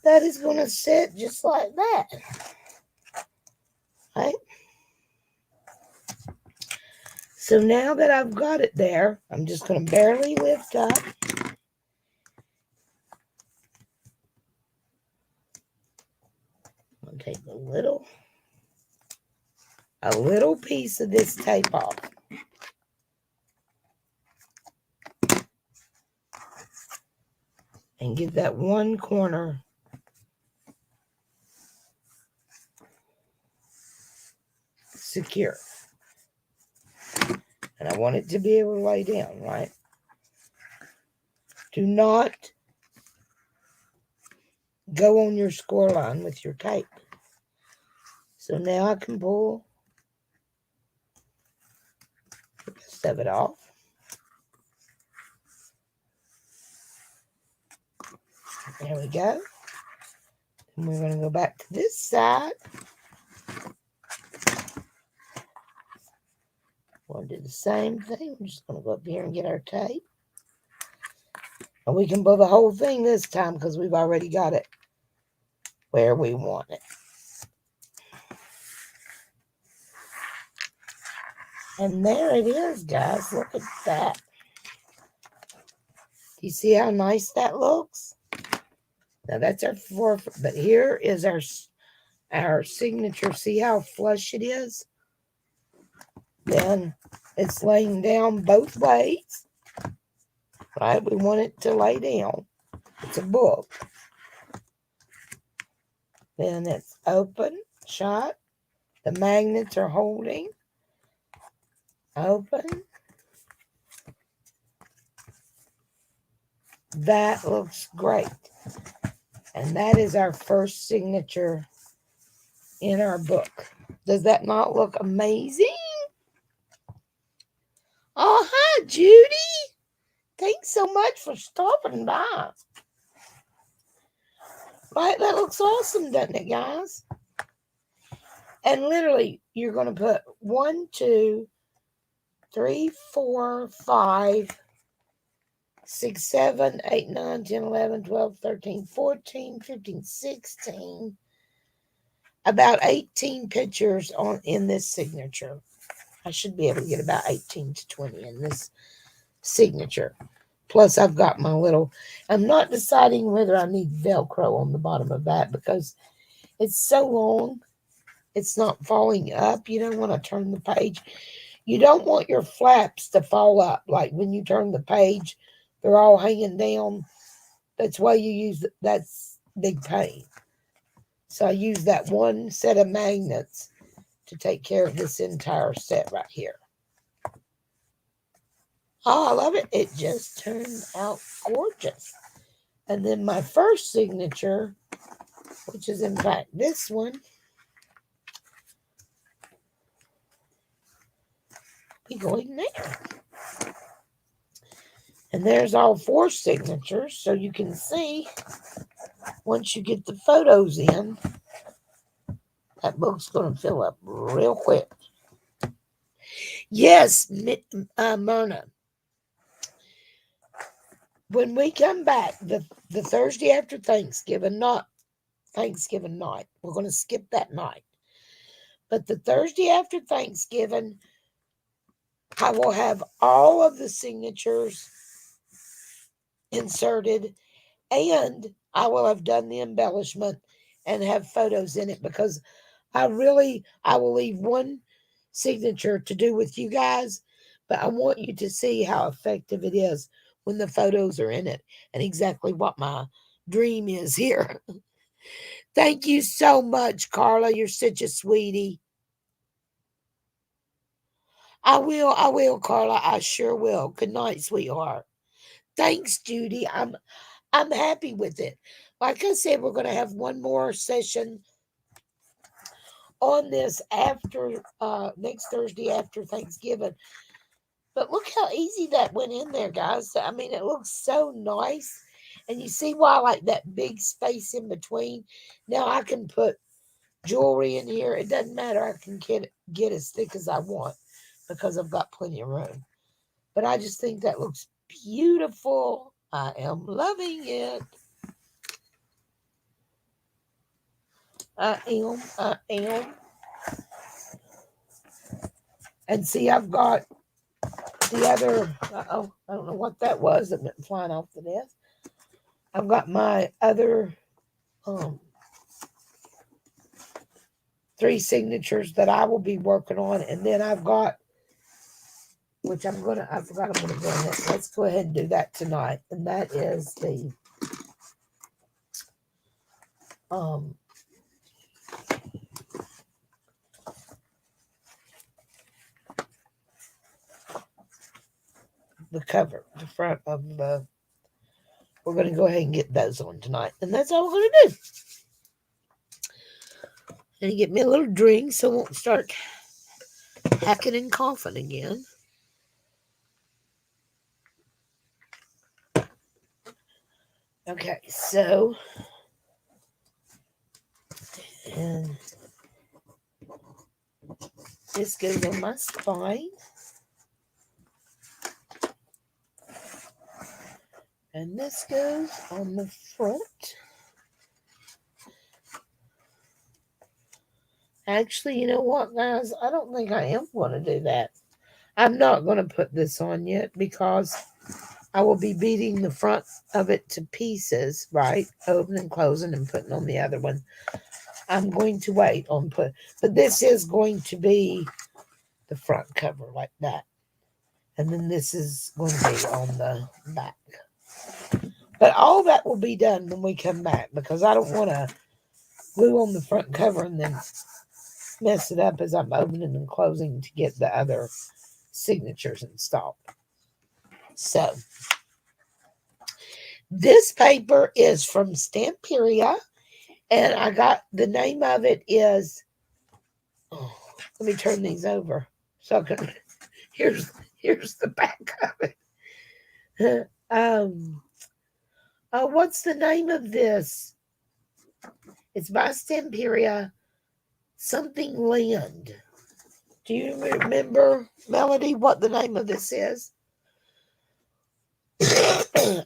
that is going to sit just like that. Right? So now that I've got it there, I'm just going to barely lift up. I'll take a little piece of this tape off. And get that one corner secure. And I want it to be able to lay down, right? Do not go on your score line with your tape. So now I can pull the rest of it off. There we go. And we're going to go back to this side. We'll do the same thing. We're just going to go up here and get our tape. And we can pull the whole thing this time because we've already got it where we want it. And there it is, guys. Look at that. Do you see how nice that looks? Now that's our fourth, but here is our signature. See how flush it is? Then it's laying down both ways, right? We want it to lay down. It's a book. Then it's open, shut. The magnets are holding. Open. That looks great. And that is our first signature in our book. Does that not look amazing? Oh, hi, Judy. Thanks so much for stopping by. Right, that looks awesome, doesn't it, guys? And literally, you're going to put 1, 2, 3, 4, 5, 6, 7, 8, 9, 10, 11, 12, 13, 14, 15, 16, about 18 pictures in this signature. I should be able to get about 18 to 20 in this signature. Plus, I've got my little, I'm not deciding whether I need Velcro on the bottom of that because it's so long. It's not falling up. You don't want to turn the page. You don't want your flaps to fall up. Like when you turn the page, they're all hanging down. That's why you use, that's big pain. So I use that one set of magnets to take care of this entire set right here. Oh, I love it. It just turned out gorgeous. And then my first signature, which is in fact this one, be going there. And there's all 4 signatures, so you can see once you get the photos in, that book's going to fill up real quick. Yes, Myrna. When we come back, the Thursday after Thanksgiving, not Thanksgiving night, we're going to skip that night. But the Thursday after Thanksgiving, I will have all of the signatures inserted, and I will have done the embellishment and have photos in it, because I will leave one signature to do with you guys, but I want you to see how effective it is when the photos are in it, and exactly what my dream is here. Thank you so much, Carla. You're such a sweetie. I will, Carla. I sure will. Good night, sweetheart. Thanks, Judy. I'm happy with it. Like I said, we're going to have one more session on this after next Thursday after Thanksgiving. But look how easy that went in there, guys. I mean, it looks so nice. And you see why I like that big space in between. Now I can put jewelry in here. It doesn't matter. I can get as thick as I want because I've got plenty of room. But I just think that looks beautiful. I am loving it. I am. And see, I've got the other, I don't know what that was that went flying off the desk. I've got my other 3 signatures that I will be working on. And then I've got, which I forgot I'm going to go ahead. Let's go ahead and do that tonight. And that is the cover, the front of the, we're going to go ahead and get those on tonight. And that's all we're going to do. And get me a little drink so I won't start hacking and coughing again. Okay, so, and this goes on my spine. And this goes on the front. Actually, you know what, guys? I don't think I am going to do that. I'm not going to put this on yet because I will be beating the front of it to pieces, right? Opening, closing, and putting on the other one. I'm going to wait on but this is going to be the front cover like that. And then this is going to be on the back. But all that will be done when we come back because I don't want to glue on the front cover and then mess it up as I'm opening and closing to get the other signatures installed. So, this paper is from Stamperia, and I got the name of it is, let me turn these over so I can, here's the back of it. What's the name of this? It's by Stamperia, something land. Do you remember, Melody, what the name of this is?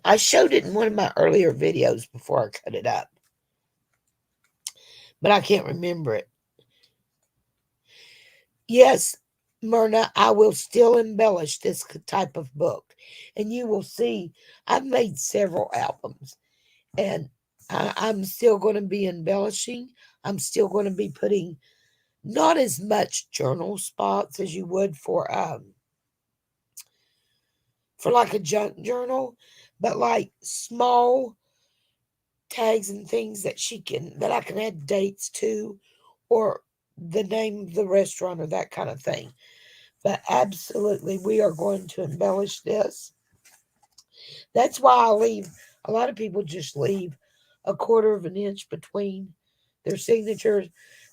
I showed it in one of my earlier videos before I cut it up. But I can't remember it. Yes, Myrna, I will still embellish this type of book. And you will see, I've made several albums. And I'm still going to be embellishing. I'm still going to be putting not as much journal spots as you would for like a junk journal, but like small tags and things that I can add dates to, or the name of the restaurant or that kind of thing. But absolutely, we are going to embellish this. That's why a lot of people just leave a 1/4 of an inch between their signatures.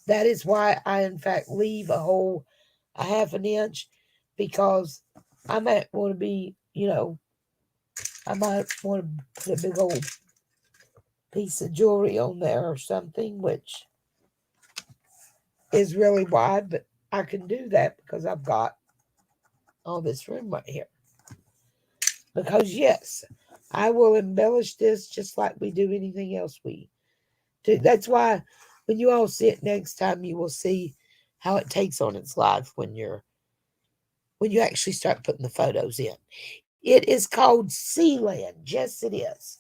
That is why I, in fact, leave a 1/2 an inch, because I might want to be, I might want to put a big old piece of jewelry on there or something, which is really wide, but I can do that because I've got all this room right here. Because, yes, I will embellish this just like we do anything else we do. That's why when you all see it next time, you will see how it takes on its life when you actually start putting the photos in. It is called Sealand. Yes, it is.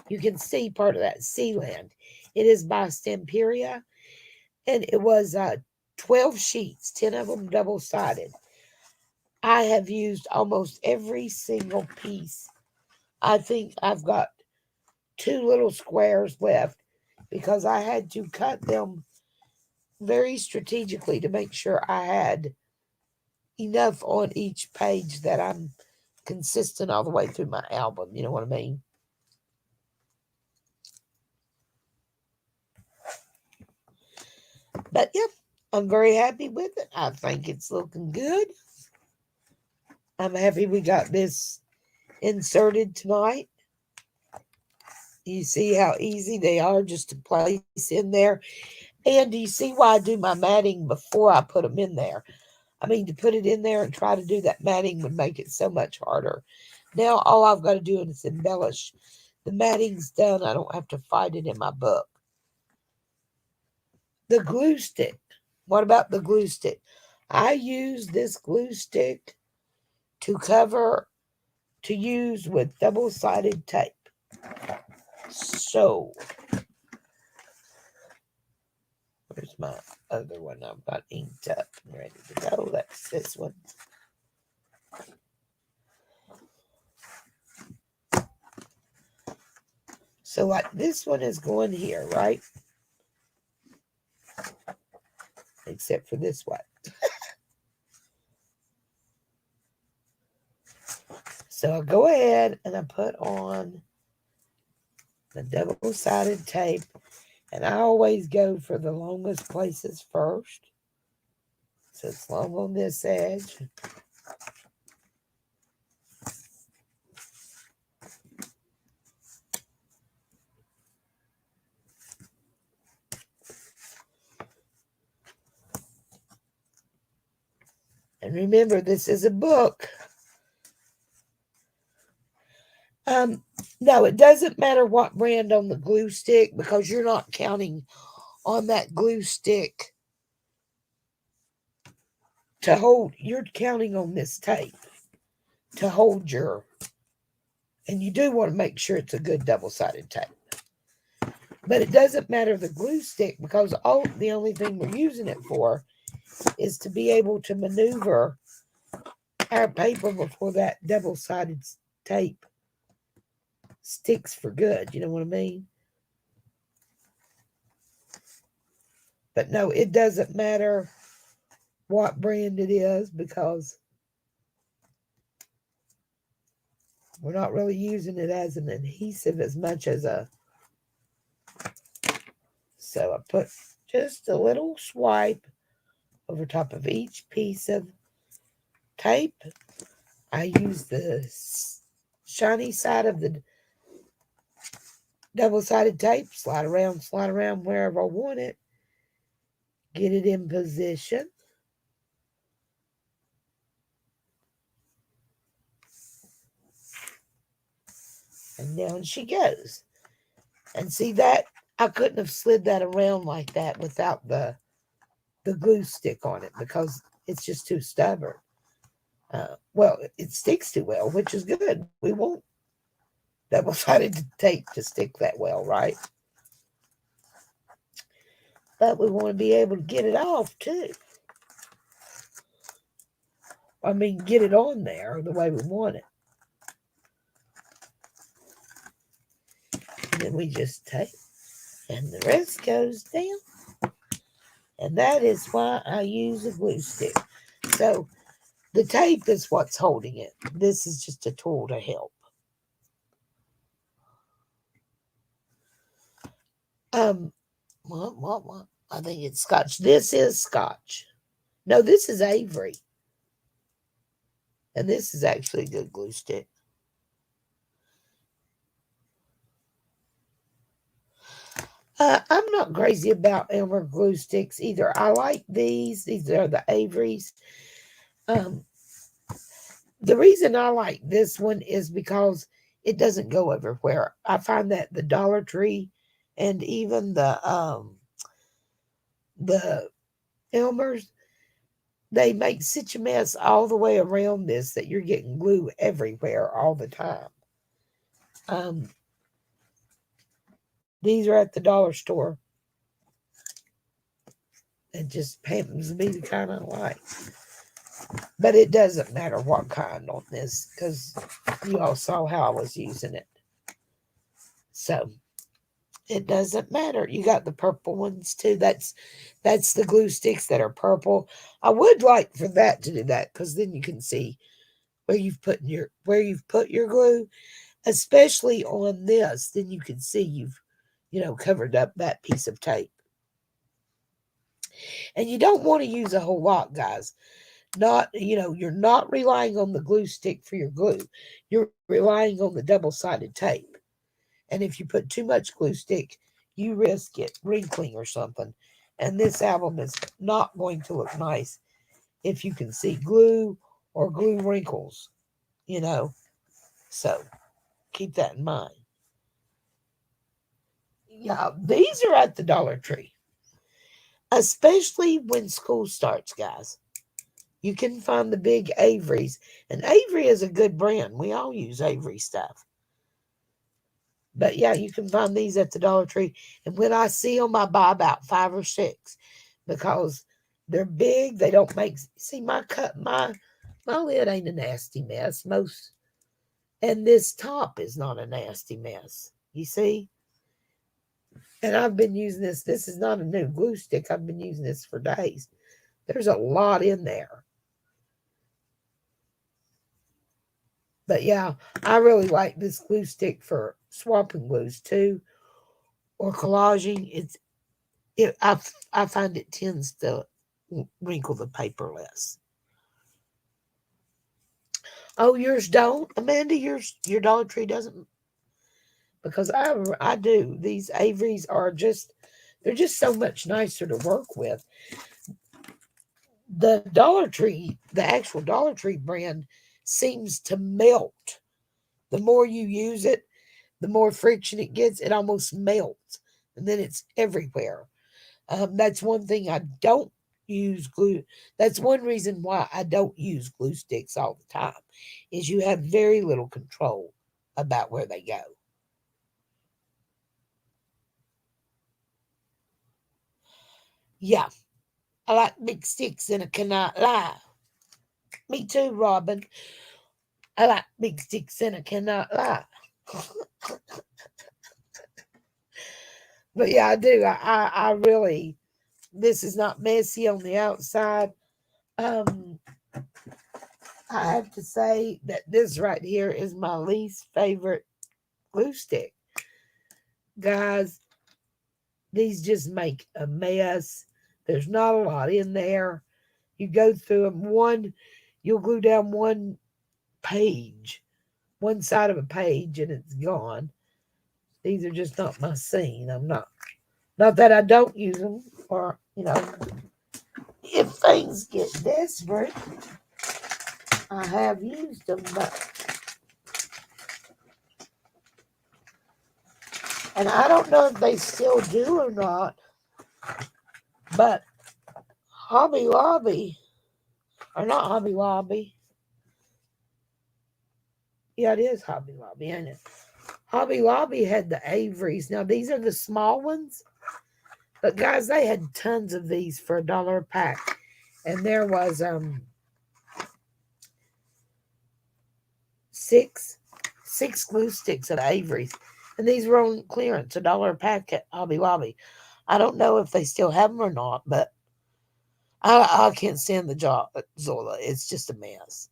You can see part of that Sealand. It is by Stamperia, and it was 12 sheets, 10 of them double-sided. I have used almost every single piece. I think I've got 2 little squares left because I had to cut them very strategically to make sure I had enough on each page that I'm consistent all the way through my album. You know what I mean? But yeah, I'm very happy with it. I think it's looking good. I'm happy we got this inserted tonight. You see how easy they are just to place in there. And do you see why I do my matting before I put them in there? I mean, to put it in there and try to do that matting would make it so much harder. Now all I've got to do is embellish. The matting's done. I don't have to fight it in my book. The glue stick. What about the glue stick? I use this glue stick to use with double-sided tape. So, where's my other one? I've got inked up and ready to go. That's this one. So, like this one is going here, right? Except for this one. So I go ahead and I put on the double-sided tape, and I always go for the longest places first. So it's long on this edge. And remember, this is a book. No, it doesn't matter what brand on the glue stick because you're not counting on that glue stick to hold. You're counting on this tape to hold your, and you do want to make sure it's a good double-sided tape. But it doesn't matter the glue stick because the only thing we're using it for is to be able to maneuver our paper before that double-sided tape sticks for good. You know what I mean? But no, it doesn't matter what brand it is because we're not really using it as an adhesive as much as a. So I put just a little swipe over top of each piece of tape. I use the shiny side of the double-sided tape, slide around wherever I want it, get it in position. And down she goes. And see that? I couldn't have slid that around like that without the glue stick on it because it's just too stubborn. Well, it sticks too well, which is good. We won't double-sided tape to stick that well, right? But we want to be able to get it off too. I mean, get it on there the way we want it. And then we just tape, and the rest goes down. And that is why I use a glue stick. So the tape is what's holding it. This is just a tool to help. What? I think it's Scotch. This is Scotch. No, this is Avery. And this is actually a good glue stick. I'm not crazy about Elmer glue sticks either. I like these. These are the Avery's. Um, the reason I like this one is because it doesn't go everywhere. I find that the Dollar Tree and even the Elmer's, they make such a mess all the way around this that you're getting glue everywhere all the time. Um, these are at the dollar store. It just happens to be the kind I like. But it doesn't matter what kind on this because you all saw how I was using it. So it doesn't matter. You got the purple ones too. That's the glue sticks that are purple. I would like for that to do that because then you can see where you've put your glue, especially on this. Then you can see you've covered up that piece of tape. And you don't want to use a whole lot, guys. You're not relying on the glue stick for your glue. You're relying on the double-sided tape. And if you put too much glue stick, you risk it wrinkling or something. And this album is not going to look nice if you can see glue or glue wrinkles, you know. So keep that in mind. Yeah, these are at the Dollar Tree, especially when school starts, guys. You can find the big Avery's, and Avery is a good brand. We all use Avery stuff. But yeah, you can find these at the Dollar Tree. And when I see them, I buy about 5 or 6 because they're big. They don't make. See, my lid ain't a nasty mess. And this top is not a nasty mess. You see. And I've been using this. This is not a new glue stick. I've been using this for days. There's a lot in there. But yeah, I really like this glue stick for swapping glues too, or collaging. I find it tends to wrinkle the paper less. Oh, yours don't, Amanda. Your Dollar Tree doesn't, because I do. These Averys are they're just so much nicer to work with. The Dollar Tree, the actual Dollar Tree brand, seems to melt. The more you use it, the more friction it gets. It almost melts, and then it's everywhere. That's one thing I don't use glue. That's one reason why I don't use glue sticks all the time, is you have very little control about where they go. Yeah, I like big sticks and I cannot lie. Me too, Robin. I like big sticks and I cannot lie. But yeah, I do. I really, this is not messy on the outside. Um, I have to say that this right here is my least favorite glue stick. Guys, these just make a mess. There's not a lot in there. You go through them you'll glue down page, one side of a page, and it's gone. These are just not my scene. I'm not that I don't use them, or if things get desperate, I have used them, and I don't know if they still do or not, but Hobby Lobby, or not Hobby Lobby. Yeah, it is Hobby Lobby, ain't it? Hobby Lobby had the Averys. Now, these are the small ones, but guys, they had tons of these for $1 a pack. And there was six glue sticks at Avery's. And these were on clearance, $1 a pack at Hobby Lobby. I don't know if they still have them or not, but I can't stand the job, Zola. It's just a mess.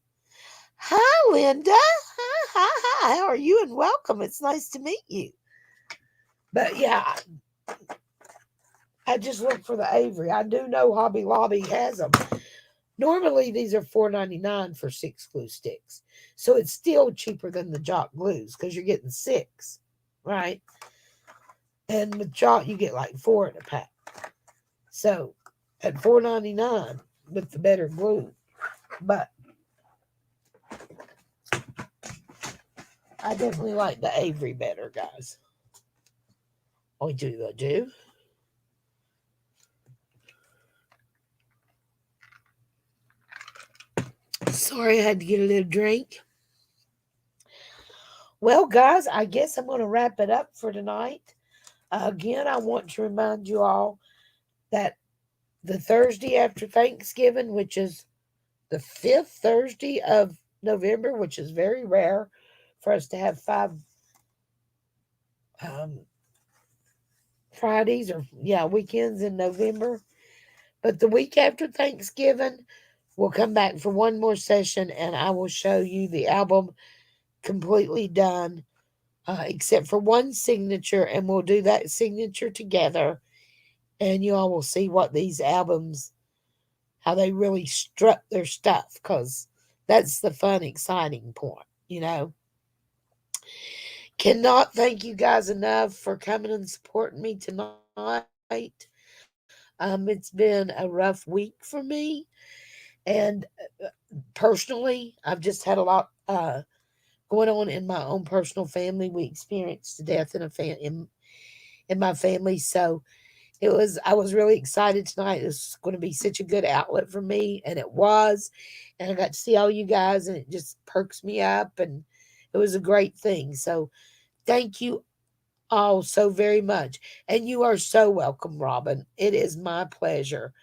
Hi, Linda. Hi. How are you? And welcome. It's nice to meet you. But yeah, I just look for the Avery. I do know Hobby Lobby has them. Normally, these are $4.99 for 6 glue sticks. So it's still cheaper than the Jock glues because you're getting 6, right? And with chalk, you get like 4 in a pack. So at $4.99 with the better glue. But I definitely like the Avery better, guys. I do. Sorry, I had to get a little drink. Well, guys, I guess I'm going to wrap it up for tonight. Again, I want to remind you all that the Thursday after Thanksgiving, which is the 5th Thursday of November, which is very rare for us to have 5 um, Fridays or, yeah, weekends in November. But the week after Thanksgiving, we'll come back for one more session and I will show you the album completely done, except for one signature, and we'll do that signature together. And you all will see what these albums, how they really struck their stuff, because that's the fun, exciting point. Cannot thank you guys enough for coming and supporting me tonight. It's been a rough week for me, and personally, I've just had a lot going on in my own personal family. We experienced a death in my family, so I was really excited tonight. This was going to be such a good outlet for me, and it was. And I got to see all you guys, and it just perks me up, and it was a great thing. So thank you all so very much. And you are so welcome, Robin. It is my pleasure.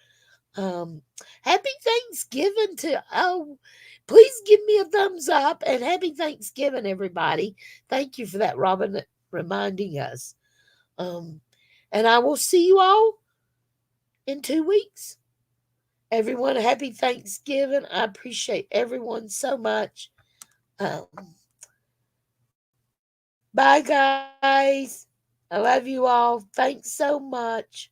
Um, Happy Thanksgiving to, oh, please give me a thumbs up and happy Thanksgiving, everybody. Thank you for that, Robin, reminding us. Um, and I will see you all in 2 weeks. Everyone, happy Thanksgiving. I appreciate everyone so much. Um, Bye, guys. I love you all. Thanks so much.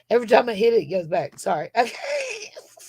Every time I hit it, it goes back. Sorry. Okay.